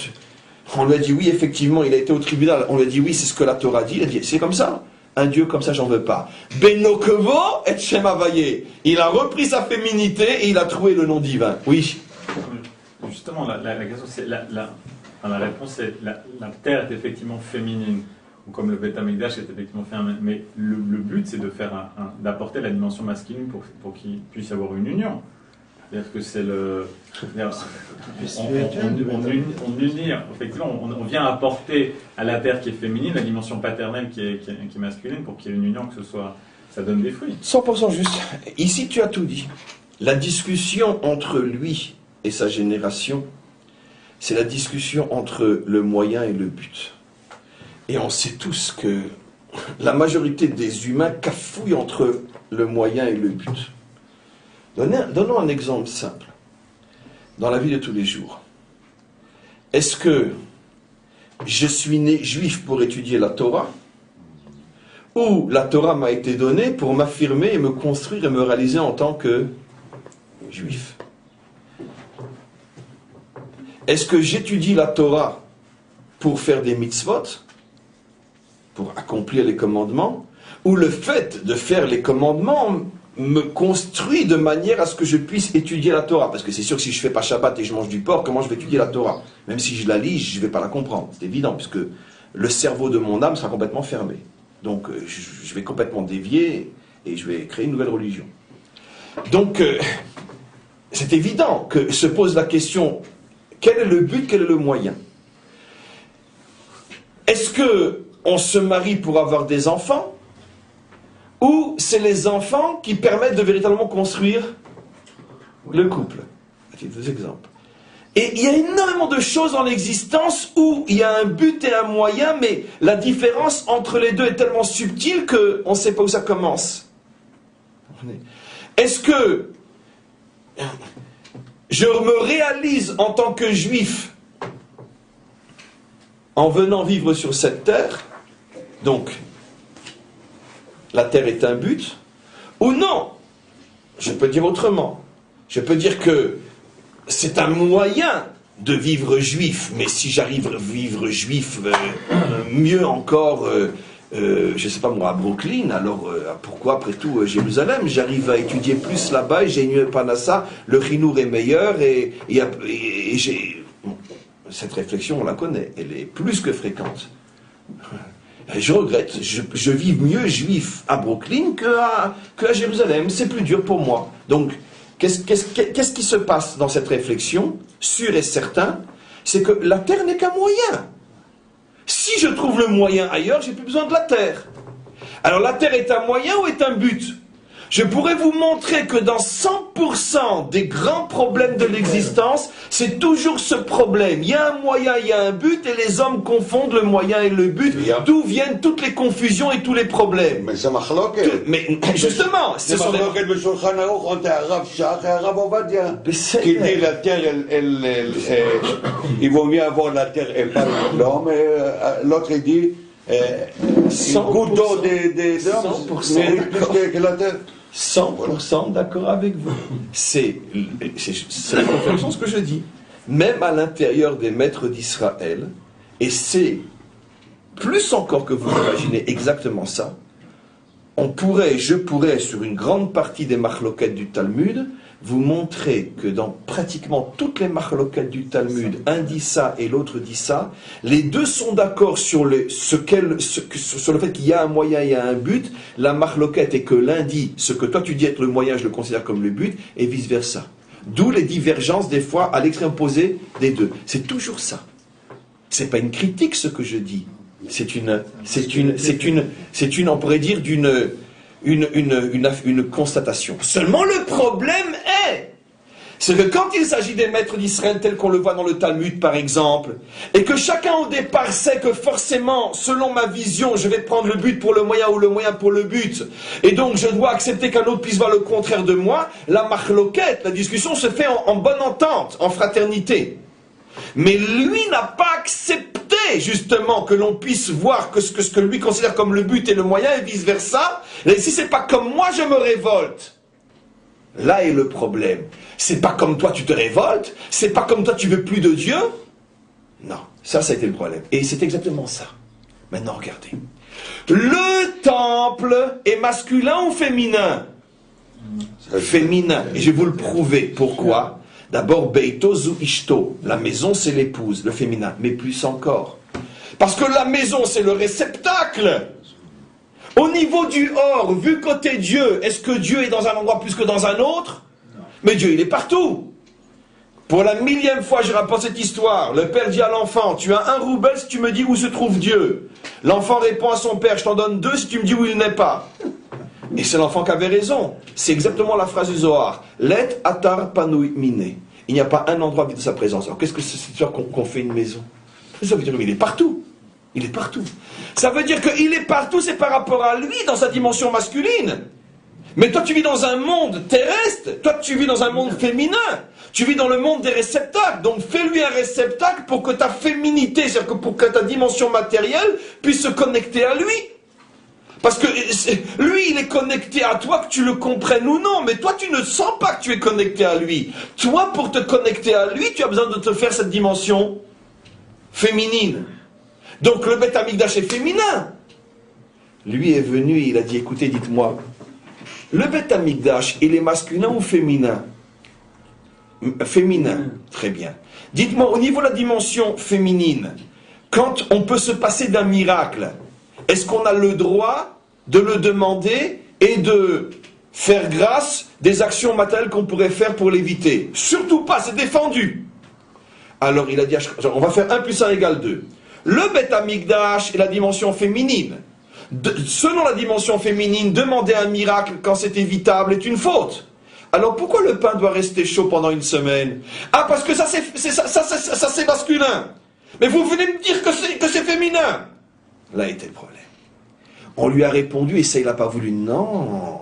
on lui a dit, oui, effectivement, il a été au tribunal, on lui a dit, oui, c'est ce que la Torah dit, il a dit, c'est comme ça. Un Dieu comme ça, j'en veux pas. Benokevo et Shem Havaye. Il a repris sa féminité et il a trouvé le nom divin. Oui. Justement, la question, c'est la réponse est la terre est effectivement féminine, ou comme le Beth Amikdash est effectivement féminin. Mais le but, c'est de faire d'apporter la dimension masculine pour qu'il puisse y avoir une union. C'est-à-dire que c'est le. On unit, effectivement, on vient apporter à la terre qui est féminine la dimension paternelle qui est masculine pour qu'il y ait une union, que ça donne des fruits. 100% juste. Ici, tu as tout dit. La discussion entre lui et sa génération, c'est la discussion entre le moyen et le but. Et on sait tous que la majorité des humains cafouillent entre le moyen et le but. Donnons un exemple simple. Dans la vie de tous les jours. Est-ce que je suis né juif pour étudier la Torah? Ou la Torah m'a été donnée pour m'affirmer et me construire et me réaliser en tant que juif? Est-ce que j'étudie la Torah pour faire des mitzvot, pour accomplir les commandements, ou le fait de faire les commandements me construit de manière à ce que je puisse étudier la Torah? Parce que c'est sûr que si je ne fais pas Shabbat et je mange du porc, comment je vais étudier la Torah? Même si je la lis, je ne vais pas la comprendre. C'est évident, puisque le cerveau de mon âme sera complètement fermé. Donc je vais complètement dévier et je vais créer une nouvelle religion. Donc c'est évident que se pose la question, quel est le but, quel est le moyen? Est-ce qu'on se marie pour avoir des enfants? Ou c'est les enfants qui permettent de véritablement construire le couple? Deux exemples. Et il y a énormément de choses dans l'existence où il y a un but et un moyen, mais la différence entre les deux est tellement subtile qu'on ne sait pas où ça commence. Est-ce que je me réalise en tant que juif en venant vivre sur cette terre? Donc, la terre est un but, ou non? Je peux dire autrement. Je peux dire que c'est un moyen de vivre juif, mais si j'arrive à vivre juif mieux encore, je sais pas moi, à Brooklyn, alors pourquoi après tout Jérusalem? J'arrive à étudier plus là-bas et j'ai une panassa, le chinour est meilleur et j'ai... Cette réflexion, on la connaît, elle est plus que fréquente. Je regrette, je vis mieux juif à Brooklyn que à Jérusalem, c'est plus dur pour moi. Donc, qu'est-ce qui se passe dans cette réflexion, sûr et certain, c'est que la terre n'est qu'un moyen. Si je trouve le moyen ailleurs, j'ai plus besoin de la terre. Alors la terre est un moyen ou est un but? Je pourrais vous montrer que dans 100% des grands problèmes de l'existence, c'est toujours ce problème. Il y a un moyen, il y a un but, et les hommes confondent le moyen et le but, d'où viennent toutes les confusions et tous les problèmes. Mais c'est machloket. Mais justement, C'est machloket בשולחן ערוך, on t'a Rav Shach et Rav Ovadia. Qui dit la terre, il vaut mieux avoir la terre et pas l'homme. L'autre il dit, une goutte d'eau des hommes mérite plus que la terre. 100% d'accord avec vous. C'est la conférence que je dis. Même à l'intérieur des maîtres d'Israël, et c'est plus encore que vous imaginez exactement ça, je pourrais, sur une grande partie des marloquettes du Talmud, vous montrer que dans pratiquement toutes les marloquettes du Talmud, un dit ça et l'autre dit ça, les deux sont d'accord sur le fait qu'il y a un moyen et il y a un but. La marloquette est que l'un dit ce que toi tu dis être le moyen, je le considère comme le but, et vice-versa. D'où les divergences des fois à l'extrême opposé des deux. C'est toujours ça. C'est pas une critique ce que je dis. C'est une, on pourrait dire une constatation. Seulement le problème c'est que quand il s'agit des maîtres d'Israël tels qu'on le voit dans le Talmud par exemple, et que chacun au départ sait que forcément, selon ma vision, je vais prendre le but pour le moyen ou le moyen pour le but, et donc je dois accepter qu'un autre puisse voir le contraire de moi, la marloquette, la discussion se fait en bonne entente, en fraternité. Mais lui n'a pas accepté justement que l'on puisse voir que ce que lui considère comme le but et le moyen et vice versa. Et si c'est pas comme moi, je me révolte. Là est le problème. C'est pas comme toi tu te révoltes, c'est pas comme toi tu veux plus de Dieu. Non, ça a été le problème. Et c'est exactement ça. Maintenant regardez. Le temple est masculin ou féminin? Féminin. Et je vais vous le prouver. Pourquoi? D'abord, Beito zu ishto, la maison c'est l'épouse, le féminin, mais plus encore. Parce que la maison c'est le réceptacle. Au niveau du or, vu côté Dieu, est-ce que Dieu est dans un endroit plus que dans un autre? Mais Dieu il est partout. Pour la 1000e fois je rapporte cette histoire, le père dit à l'enfant, tu as 1 rouble si tu me dis où se trouve Dieu. L'enfant répond à son père, je t'en donne 2 si tu me dis où il n'est pas. Et c'est l'enfant qui avait raison. C'est exactement la phrase du Zohar. Let atar panui mine. Il n'y a pas un endroit vide de sa présence. Alors qu'est-ce que c'est qu'on fait une maison? Ça veut dire qu'il est partout. Il est partout. Ça veut dire qu'il est partout, c'est par rapport à lui, dans sa dimension masculine. Mais toi tu vis dans un monde terrestre, toi tu vis dans un monde féminin. Tu vis dans le monde des réceptacles. Donc fais-lui un réceptacle pour que ta féminité, c'est-à-dire que pour que ta dimension matérielle puisse se connecter à lui. Parce que lui, il est connecté à toi, que tu le comprennes ou non, mais toi, tu ne sens pas que tu es connecté à lui. Toi, pour te connecter à lui, tu as besoin de te faire cette dimension féminine. Donc le Beth Amikdash est féminin. Lui est venu et il a dit, écoutez, dites-moi, le Beth Amikdash, il est masculin ou féminin? Féminin, très bien. Dites-moi, au niveau de la dimension féminine, quand on peut se passer d'un miracle, est-ce qu'on a le droit de le demander et de faire grâce des actions matérielles qu'on pourrait faire pour l'éviter? Surtout pas, c'est défendu. Alors il a dit, on va faire 1 + 1 = 2. Le Beth Amikdash est la dimension féminine. Selon la dimension féminine, demander un miracle quand c'est évitable est une faute. Alors pourquoi le pain doit rester chaud pendant 1 semaine? Ah, parce que ça c'est masculin. Mais vous venez me dire que c'est féminin. Là était le problème. On lui a répondu, et ça il n'a pas voulu. Non.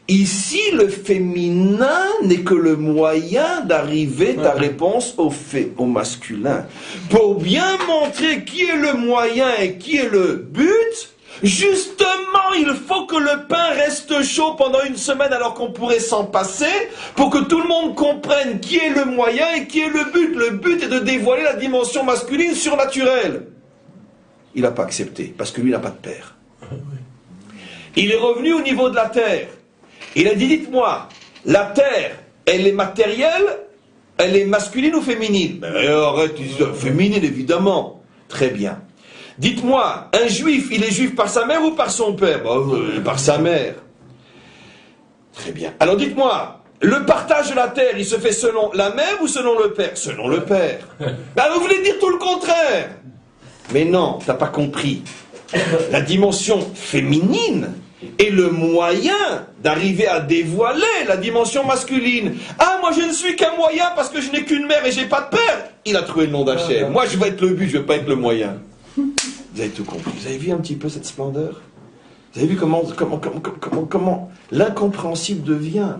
Ici, le féminin n'est que le moyen d'arriver ta réponse au masculin. Pour bien montrer qui est le moyen et qui est le but, Justement, il faut que le pain reste chaud pendant une semaine alors qu'on pourrait s'en passer pour que tout le monde comprenne qui est le moyen et qui est le but. Le but est de dévoiler la dimension masculine surnaturelle. Il n'a pas accepté parce que lui n'a pas de père. Il est revenu au niveau de la terre. Il a dit, dites-moi, la terre, elle est matérielle, elle est masculine ou féminine? Arrête, féminine évidemment. Très bien. Dites-moi, un juif, il est juif par sa mère ou par son père? Par sa mère. Très bien. Alors dites-moi, le partage de la terre, il se fait selon la mère ou selon le père? Selon le père. Alors vous voulez dire tout le contraire? Mais non, t'as pas compris. La dimension féminine est le moyen d'arriver à dévoiler la dimension masculine. Ah, moi je ne suis qu'un moyen parce que je n'ai qu'une mère et j'ai pas de père. Il a trouvé le nom d'Hachem. Moi je vais être le but, je vais pas être le moyen. Vous avez tout compris. Vous avez vu un petit peu cette splendeur? Vous avez vu comment l'incompréhensible devient?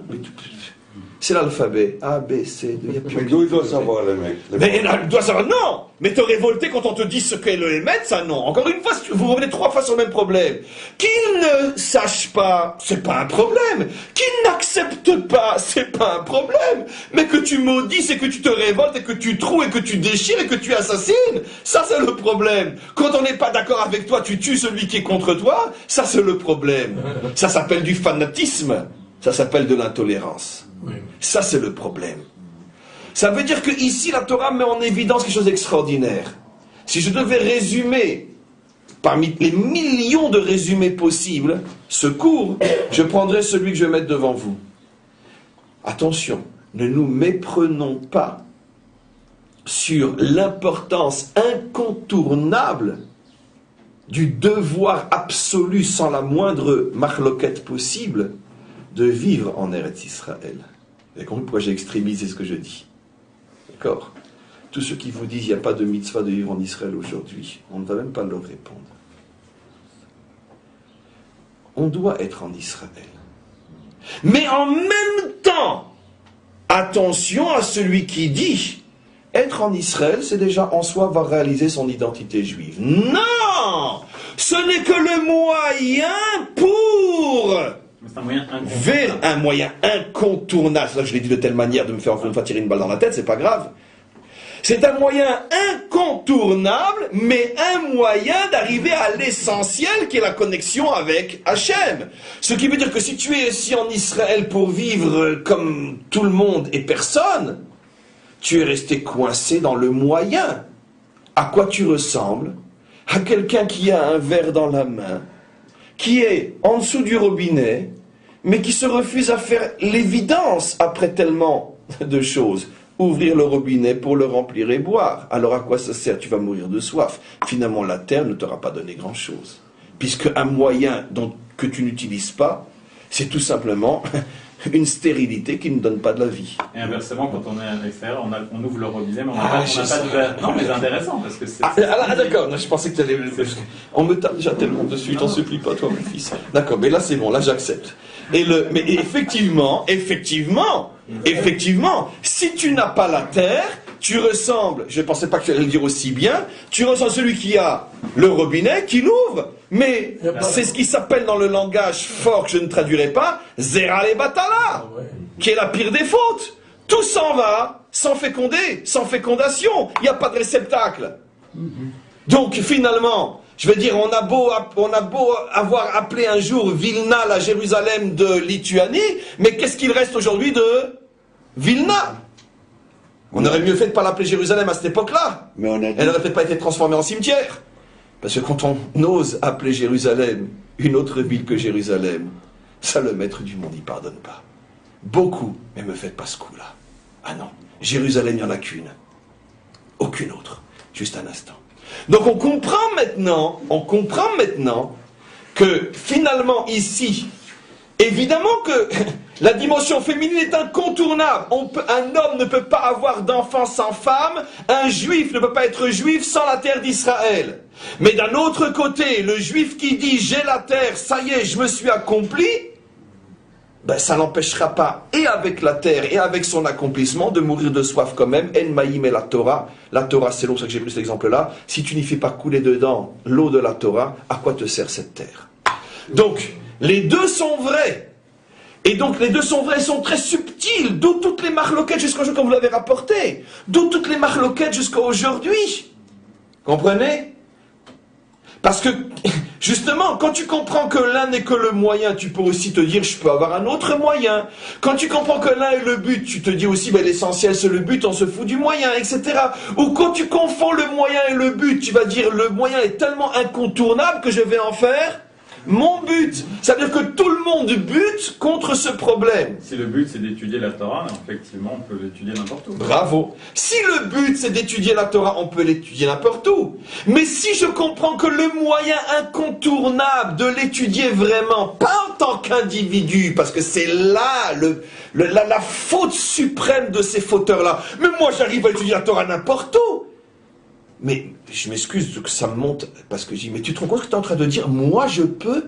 C'est l'alphabet. A, B, C, D. Mais d'où il doit savoir, le mec? Mais il doit savoir. Non! Mais te révolter quand on te dit ce qu'est le Hémet, ça non. Encore une fois, vous revenez 3 fois sur le même problème. Qu'il ne sache pas, c'est pas un problème. Qu'il n'accepte pas, c'est pas un problème. Mais que tu maudisses et que tu te révoltes et que tu troues et que tu déchires et que tu assassines, ça c'est le problème. Quand on n'est pas d'accord avec toi, tu tues celui qui est contre toi, ça c'est le problème. Ça s'appelle du fanatisme. Ça s'appelle de l'intolérance. Ça c'est le problème. Ça veut dire que ici la Torah met en évidence quelque chose d'extraordinaire. Si je devais résumer, parmi les millions de résumés possibles, ce cours, je prendrais celui que je vais mettre devant vous. Attention, ne nous méprenons pas sur l'importance incontournable du devoir absolu, sans la moindre marloquette possible, de vivre en Eretz Israël. Vous avez compris pourquoi j'ai extrémisé ce que je dis? D'accord? Tous ceux qui vous disent qu'il n'y a pas de mitzvah de vivre en Israël aujourd'hui, on ne va même pas leur répondre. On doit être en Israël. Mais en même temps, attention à celui qui dit être en Israël, c'est déjà en soi va réaliser son identité juive. Non! Ce n'est que le moyen pour... C'est un moyen incontournable. Vers un moyen incontournable. Ça, je l'ai dit de telle manière de me faire encore une fois tirer une balle dans la tête, c'est pas grave. C'est un moyen incontournable, mais un moyen d'arriver à l'essentiel qui est la connexion avec Hachem. Ce qui veut dire que si tu es ici en Israël pour vivre comme tout le monde et personne, tu es resté coincé dans le moyen. À quoi tu ressembles? À quelqu'un qui a un verre dans la main, qui est en dessous du robinet, mais qui se refuse à faire l'évidence après tellement de choses. Ouvrir le robinet pour le remplir et boire. Alors à quoi ça sert? Tu vas mourir de soif. Finalement, la terre ne t'aura pas donné grand-chose. Puisque un moyen que tu n'utilises pas, c'est tout simplement une stérilité qui ne donne pas de la vie. Et inversement, quand on est à l'extérieur, on ouvre le robinet, mais on n'a pas de verre. Non, mais c'est intéressant, parce que c'est... D'accord, je pensais que tu allais... On me tape déjà tellement dessus, je t'en supplie pas, toi, mon fils. D'accord, mais là, c'est bon, là, j'accepte. Mais effectivement, si tu n'as pas la terre, tu ressembles, je ne pensais pas que tu allais le dire aussi bien, tu ressembles à celui qui a le robinet, qui l'ouvre. Mais c'est ce qui s'appelle dans le langage fort que je ne traduirai pas, Zera le Batala, qui est la pire des fautes. Tout s'en va, sans féconder, sans fécondation. Il n'y a pas de réceptacle. Donc finalement, je veux dire, on a beau avoir appelé un jour Vilna la Jérusalem de Lituanie, mais qu'est-ce qu'il reste aujourd'hui de Vilna? On aurait mieux fait de ne pas l'appeler Jérusalem à cette époque-là. Mais on a dit... Elle n'aurait peut-être pas été transformée en cimetière. Parce que quand on ose appeler Jérusalem une autre ville que Jérusalem, ça, le maître du monde, il pardonne pas. Beaucoup, mais me faites pas ce coup-là. Ah non, Jérusalem, il n'y en a qu'une. Aucune autre. Juste un instant. Donc on comprend maintenant que finalement ici, évidemment que la dimension féminine est incontournable. Un homme ne peut pas avoir d'enfant sans femme, un juif ne peut pas être juif sans la terre d'Israël. Mais d'un autre côté, le juif qui dit « j'ai la terre, ça y est, je me suis accompli », ben, ça n'empêchera pas, et avec la terre, et avec son accomplissement, de mourir de soif quand même. En maïm et la Torah. La Torah, c'est l'eau, c'est ça que j'ai pris cet exemple-là. Si tu n'y fais pas couler dedans l'eau de la Torah, à quoi te sert cette terre? Donc, les deux sont vrais. Et donc, les deux sont vrais, sont très subtils. D'où toutes les marloquettes jusqu'à aujourd'hui, comme vous l'avez rapporté. D'où toutes les marloquettes jusqu'à aujourd'hui. Comprenez? Parce que, justement, quand tu comprends que l'un n'est que le moyen, tu peux aussi te dire, je peux avoir un autre moyen. Quand tu comprends que l'un est le but, tu te dis aussi, ben, l'essentiel c'est le but, on se fout du moyen, etc. Ou quand tu confonds le moyen et le but, tu vas dire, le moyen est tellement incontournable que je vais en faire mon but. Ça veut dire que tout le monde bute contre ce problème. Si le but c'est d'étudier la Torah, effectivement on peut l'étudier n'importe où. Bravo. Si le but c'est d'étudier la Torah, on peut l'étudier n'importe où. Mais si je comprends que le moyen incontournable de l'étudier vraiment, pas en tant qu'individu, parce que c'est là la faute suprême de ces fauteurs-là. Mais moi j'arrive à étudier la Torah n'importe où. Mais je m'excuse que ça me monte, parce que je dis, mais tu te rends compte ce que tu es en train de dire? Moi je peux?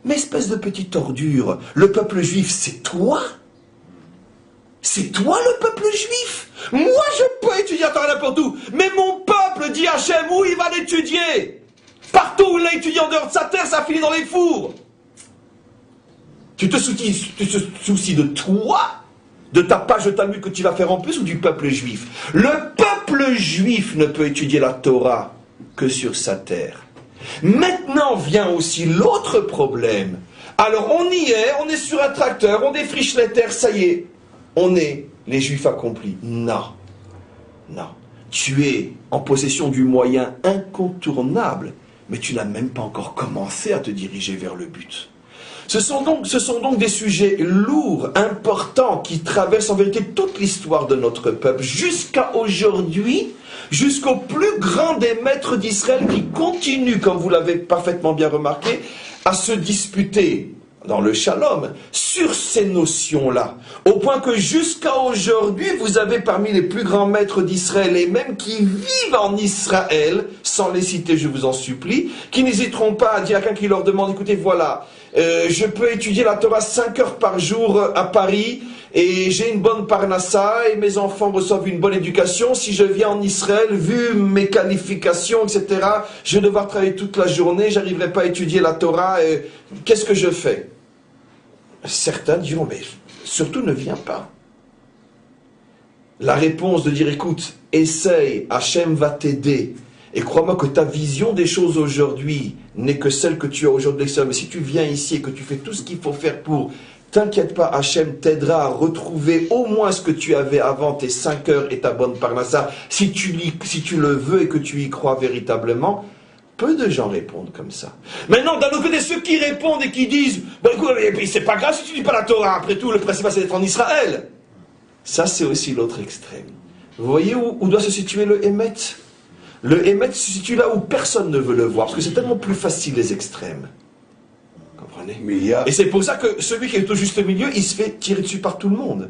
Mais espèce de petite ordure, le peuple juif c'est toi? C'est toi le peuple juif? Moi je peux étudier la Torah n'importe où, mais mon peuple dit Hachem où il va l'étudier? Partout où il l'a étudié en dehors de sa terre, ça finit dans les fours. Tu te soucies de toi? De ta page de Talmud que tu vas faire en plus, ou du peuple juif? Le peuple juif ne peut étudier la Torah que sur sa terre. Maintenant vient aussi l'autre problème. Alors on y est, on est sur un tracteur, on défriche les terres, ça y est, on est les juifs accomplis. Non, non. Tu es en possession du moyen incontournable, mais tu n'as même pas encore commencé à te diriger vers le but. Ce sont donc des sujets lourds, importants, qui traversent en vérité toute l'histoire de notre peuple, jusqu'à aujourd'hui, jusqu'au plus grand des maîtres d'Israël qui continuent, comme vous l'avez parfaitement bien remarqué, à se disputer dans le shalom sur ces notions-là. Au point que jusqu'à aujourd'hui, vous avez parmi les plus grands maîtres d'Israël, et même qui vivent en Israël, sans les citer, je vous en supplie, qui n'hésiteront pas à dire à quelqu'un qui leur demande, écoutez, voilà, je peux étudier la Torah 5 heures par jour à Paris, et j'ai une bonne parnassa, et mes enfants reçoivent une bonne éducation. Si je viens en Israël, vu mes qualifications, etc., je vais devoir travailler toute la journée, j'arriverai pas à étudier la Torah, qu'est-ce que je fais? Certains diront, mais surtout ne viens pas. La réponse de dire, écoute, essaye, Hachem va t'aider, et crois-moi que ta vision des choses aujourd'hui n'est que celle que tu as aujourd'hui. Mais si tu viens ici et que tu fais tout ce qu'il faut faire pour, t'inquiète pas, Hachem t'aidera à retrouver au moins ce que tu avais avant, tes 5 heures et ta bonne parnassa, si tu le veux et que tu y crois véritablement. Peu de gens répondent comme ça. Maintenant, d'un autre côté, ceux qui répondent et qui disent, ben écoute, c'est pas grave si tu dis pas la Torah, après tout, le principal c'est d'être en Israël. Ça, c'est aussi l'autre extrême. Vous voyez où doit se situer le Hémet? Le Hémet se situe là où personne ne veut le voir, parce que c'est tellement plus facile les extrêmes. Comprenez? Et c'est pour ça que celui qui est au juste milieu, il se fait tirer dessus par tout le monde.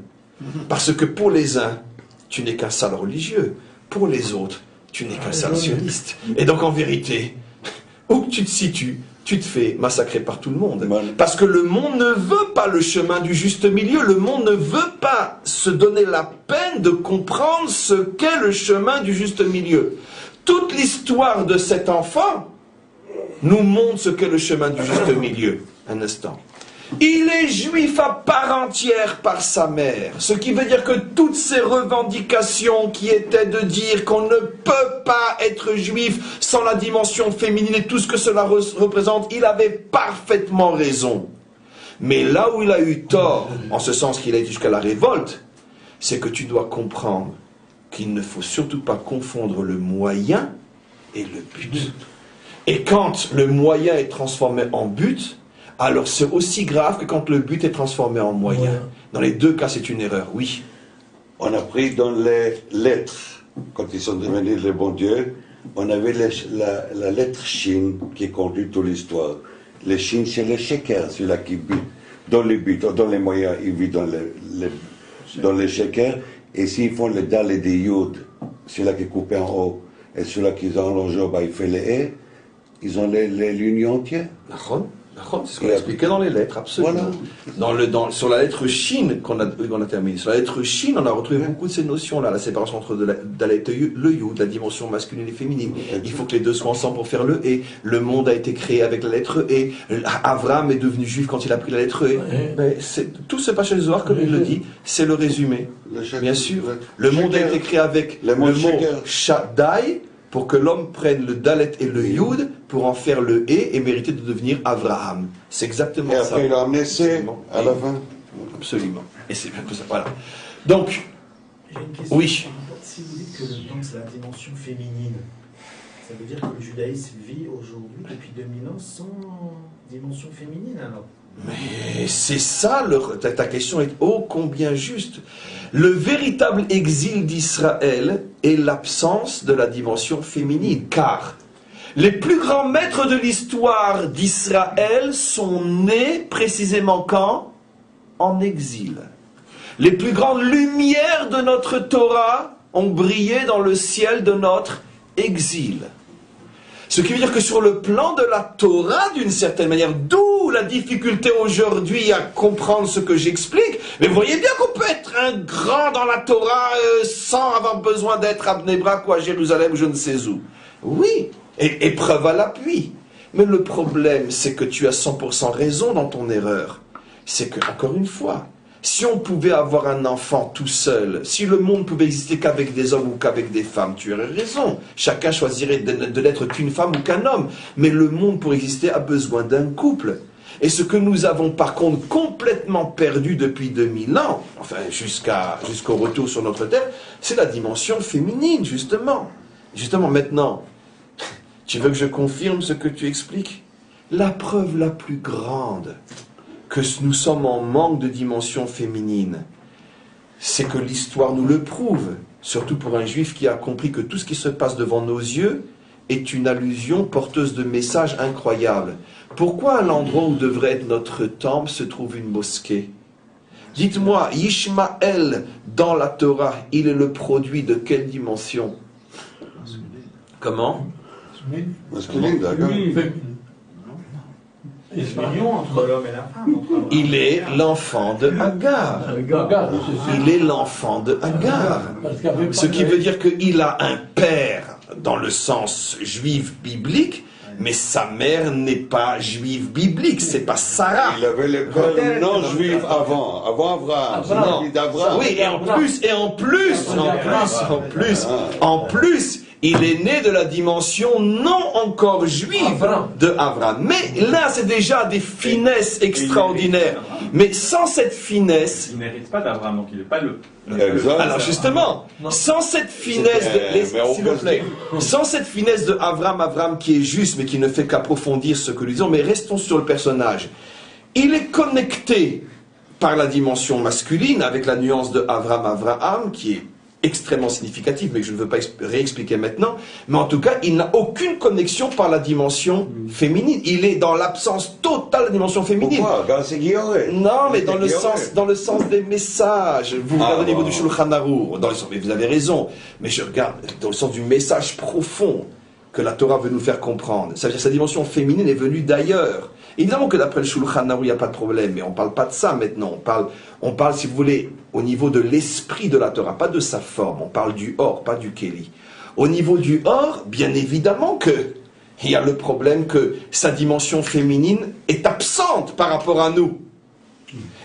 Parce que pour les uns, tu n'es qu'un sale religieux. Pour les autres, tu n'es qu'un sale sioniste. Et donc en vérité, où que tu te situes, tu te fais massacrer par tout le monde. Parce que le monde ne veut pas le chemin du juste milieu. Le monde ne veut pas se donner la peine de comprendre ce qu'est le chemin du juste milieu. Toute l'histoire de cet enfant nous montre ce qu'est le chemin du juste milieu. Un instant. Il est juif à part entière par sa mère. Ce qui veut dire que toutes ces revendications qui étaient de dire qu'on ne peut pas être juif sans la dimension féminine et tout ce que cela représente, il avait parfaitement raison. Mais là où il a eu tort, en ce sens qu'il a été jusqu'à la révolte, c'est que tu dois comprendre qu'il ne faut surtout pas confondre le moyen et le but. Et quand le moyen est transformé en but, alors c'est aussi grave que quand le but est transformé en moyen. Dans les deux cas, c'est une erreur, oui. On a pris dans les lettres, quand ils sont devenus les bons dieux, on avait la lettre Shin qui conduit toute l'histoire. Le Shin, c'est le sheker, celui-là qui bute. Dans les buts, dans les moyens, il vit dans les shekers. Et s'ils font les dalles et des yud, celui-là qui est coupé en haut, et celui-là qui est en longeant, bah, il fait les haies, ils ont les lignes entières. C'est ce qu'on a expliqué dans les lettres, absolument. Sur la lettre Shin qu'on a terminé, sur la lettre Shin, on a retrouvé beaucoup de ces notions-là, la séparation entre la lettre le Yud, la dimension masculine et féminine. Il faut que les deux soient ensemble pour faire le E. Le monde a été créé avec la lettre E. Abraham est devenu juif quand il a pris la lettre E. Mais tout ce passage du Zohar, comme il le dit, c'est le résumé. Bien sûr. Le monde a été créé avec le mot Shaddai, pour que l'homme prenne le Dalet et le Yud pour en faire le E et mériter de devenir Avraham. C'est exactement ça. Et après, il a amené C à la fin. Absolument. Et c'est bien que ça. Voilà. Donc, j'ai une question. oui. Si vous dites que le temps, c'est la dimension féminine, ça veut dire que le judaïsme vit aujourd'hui, depuis 2000 ans, sans dimension féminine, alors? Mais c'est ça, ta question est ô combien juste. Le véritable exil d'Israël est l'absence de la dimension féminine, car les plus grands maîtres de l'histoire d'Israël sont nés précisément quand? En exil. Les plus grandes lumières de notre Torah ont brillé dans le ciel de notre exil. Ce qui veut dire que sur le plan de la Torah, d'une certaine manière, d'où la difficulté aujourd'hui à comprendre ce que j'explique, mais vous voyez bien qu'on peut être un grand dans la Torah sans avoir besoin d'être à Bnei Brak ou à Jérusalem ou je ne sais où. Oui, et preuve à l'appui. Mais le problème, c'est que tu as 100% raison dans ton erreur. C'est que, encore une fois, si on pouvait avoir un enfant tout seul, si le monde pouvait exister qu'avec des hommes ou qu'avec des femmes, tu aurais raison. Chacun choisirait de n'être qu'une femme ou qu'un homme. Mais le monde, pour exister, a besoin d'un couple. Et ce que nous avons par contre complètement perdu depuis 2000 ans, enfin jusqu'au retour sur notre terre, c'est la dimension féminine, justement. Justement, maintenant, tu veux que je confirme ce que tu expliques? La preuve la plus grande que nous sommes en manque de dimension féminine, c'est que l'histoire nous le prouve, surtout pour un juif qui a compris que tout ce qui se passe devant nos yeux est une allusion porteuse de messages incroyables. Pourquoi à l'endroit où devrait être notre temple se trouve une mosquée? Dites-moi, Ishmaël dans la Torah, il est le produit de quelle dimension? Comment? Masculine, d'accord. L'union entre l'homme et la femme. Il est l'enfant de Hagar. Il est l'enfant de Hagar. Ce qui veut dire qu'il a un père dans le sens juif biblique, mais sa mère n'est pas juive biblique, c'est pas Sarah. Il avait le père non juif avant Abraham. Oui, et en plus, il est né de la dimension non encore juive de Abraham. Mais là, c'est déjà des finesses extraordinaires. Mais sans cette finesse... Il n'hérite pas d'Abraham, donc il n'est pas le... Alors justement, sans cette finesse s'il vous plaît, sans cette finesse de Abraham qui est juste, mais qui ne fait qu'approfondir ce que nous disons, mais restons sur le personnage. Il est connecté par la dimension masculine, avec la nuance de Abraham, qui est extrêmement significative, mais que je ne veux pas réexpliquer maintenant. Mais en tout cas, il n'a aucune connexion par la dimension féminine. Il est dans l'absence totale de la dimension féminine. Pourquoi? Non, mais dans le sens des messages. Vous regardez au niveau du Shulchan Aruch, mais vous avez raison. Mais je regarde dans le sens du message profond que la Torah veut nous faire comprendre. Ça veut dire que sa dimension féminine est venue d'ailleurs. Évidemment que d'après le Shulchan Aruch, il n'y a pas de problème, mais on ne parle pas de ça maintenant. On parle, si vous voulez, au niveau de l'esprit de la Torah, pas de sa forme. On parle du Or, pas du Kéli. Au niveau du Or, bien évidemment il y a le problème que sa dimension féminine est absente par rapport à nous.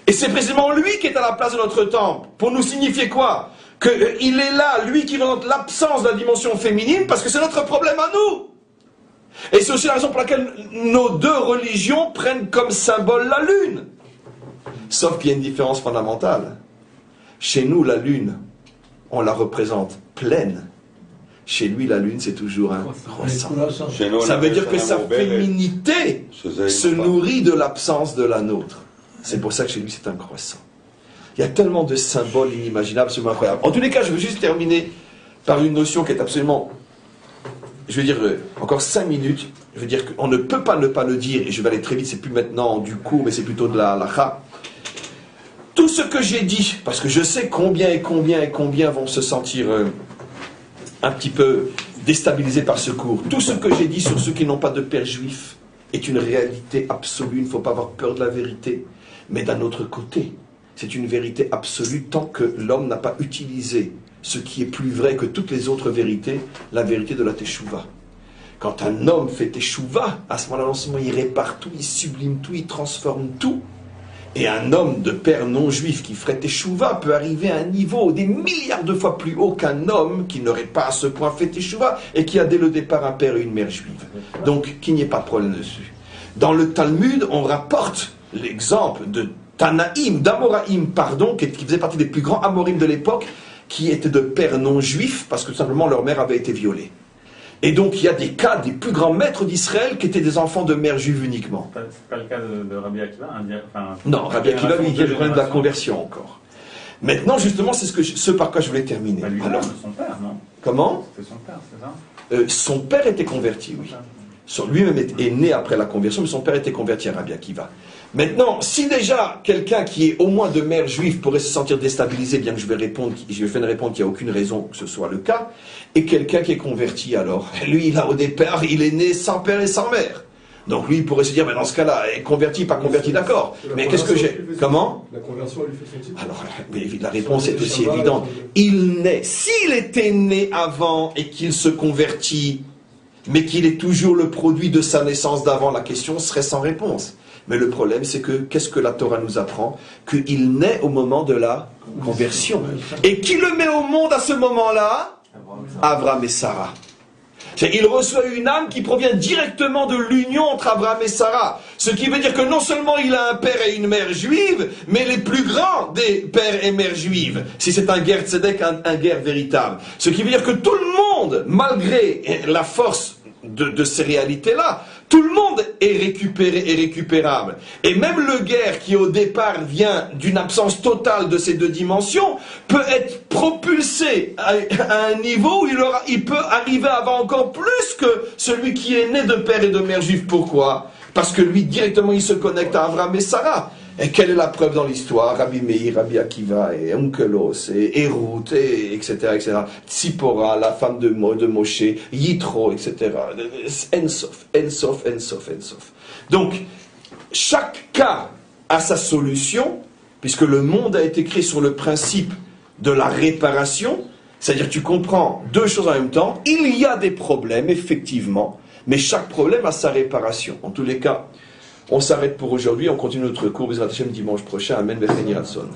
Et c'est précisément lui qui est à la place de notre temple. Pour nous signifier quoi? Qu'il est là, lui qui représente l'absence de la dimension féminine, parce que c'est notre problème à nous. Et c'est aussi la raison pour laquelle nos deux religions prennent comme symbole la lune. Sauf qu'il y a une différence fondamentale. Chez nous, la lune, on la représente pleine. Chez lui, la lune, c'est toujours un croissant. Ça veut dire que sa féminité se nourrit de l'absence de la nôtre. C'est pour ça que chez lui, c'est un croissant. Il y a tellement de symboles inimaginables, absolument incroyables. En tous les cas, je veux juste terminer par une notion qui est absolument... Je veux dire, encore 5 minutes, je veux dire qu'on ne peut pas ne pas le dire, et je vais aller très vite, c'est plus maintenant du cours, mais c'est plutôt de la halakha. Tout ce que j'ai dit, parce que je sais combien vont se sentir un petit peu déstabilisés par ce cours, tout ce que j'ai dit sur ceux qui n'ont pas de père juif, est une réalité absolue, il ne faut pas avoir peur de la vérité. Mais d'un autre côté, c'est une vérité absolue tant que l'homme n'a pas utilisé ce qui est plus vrai que toutes les autres vérités, la vérité de la teshuva. Quand un homme fait teshuva, à ce moment-là, non seulement il répare tout, il sublime tout, il transforme tout. Et un homme de père non juif qui ferait teshuva peut arriver à un niveau des milliards de fois plus haut qu'un homme qui n'aurait pas à ce point fait teshuva et qui a dès le départ un père et une mère juive. Donc, qu'il n'y ait pas de problème dessus. Dans le Talmud, on rapporte l'exemple de Tanaïm, d'Amoraïm, pardon, qui faisait partie des plus grands Amorim de l'époque, qui étaient de pères non juifs parce que tout simplement leur mère avait été violée. Et donc il y a des cas des plus grands maîtres d'Israël qui étaient des enfants de mères juives uniquement. C'est pas le cas de Rabbi Akiva, non, Rabbi Akiva, lui, il y a le problème de la conversion encore. Maintenant, justement, c'est ce par quoi je voulais terminer. Alors, son père, non? Comment? C'est son père, c'est ça? Son père était converti, oui. Lui-même est né après la conversion, mais son père était converti à Rabbi Akiva. Maintenant, si déjà quelqu'un qui est au moins de mère juive pourrait se sentir déstabilisé, bien que je vais répondre qu'il n'y a aucune raison que ce soit le cas, et quelqu'un qui est converti alors, lui, au départ, il est né sans père et sans mère. Donc lui, il pourrait se dire, mais dans ce cas-là, converti, pas converti, d'accord. Mais qu'est-ce que j'ai? Comment? La conversion lui fait son titre. Alors, mais la réponse est aussi évidente. Il naît, s'il était né avant et qu'il se convertit, mais qu'il est toujours le produit de sa naissance d'avant, la question serait sans réponse. Mais le problème, c'est que, qu'est-ce que la Torah nous apprend? Qu'il naît au moment de la conversion. Et qui le met au monde à ce moment-là? Abraham et Sarah. Il reçoit une âme qui provient directement de l'union entre Abraham et Sarah. Ce qui veut dire que non seulement il a un père et une mère juive, mais les plus grands des pères et mères juives. Si c'est un guerre tzedek, un guerre véritable. Ce qui veut dire que tout le monde, malgré la force de ces réalités-là, tout le monde est récupéré et récupérable. Et même le guerre qui au départ vient d'une absence totale de ces deux dimensions peut être propulsé à un niveau où il peut arriver à avoir encore plus que celui qui est né de père et de mère juifs. Pourquoi? Parce que lui directement il se connecte à Abraham et Sarah. Et quelle est la preuve dans l'histoire? Rabbi Meir, Rabbi Akiva, et Onkelos, et Ruth, et etc., etc. Tzipora, la femme de Moshe, Yitro, etc. Ensof, Ensof, Ensof, Ensof. Donc, chaque cas a sa solution, puisque le monde a été créé sur le principe de la réparation, c'est-à-dire que tu comprends deux choses en même temps. Il y a des problèmes, effectivement, mais chaque problème a sa réparation. En tous les cas, on s'arrête pour aujourd'hui, on continue notre cours, Bezrat Hashem, dimanche prochain. Amen, Becheni Ratson.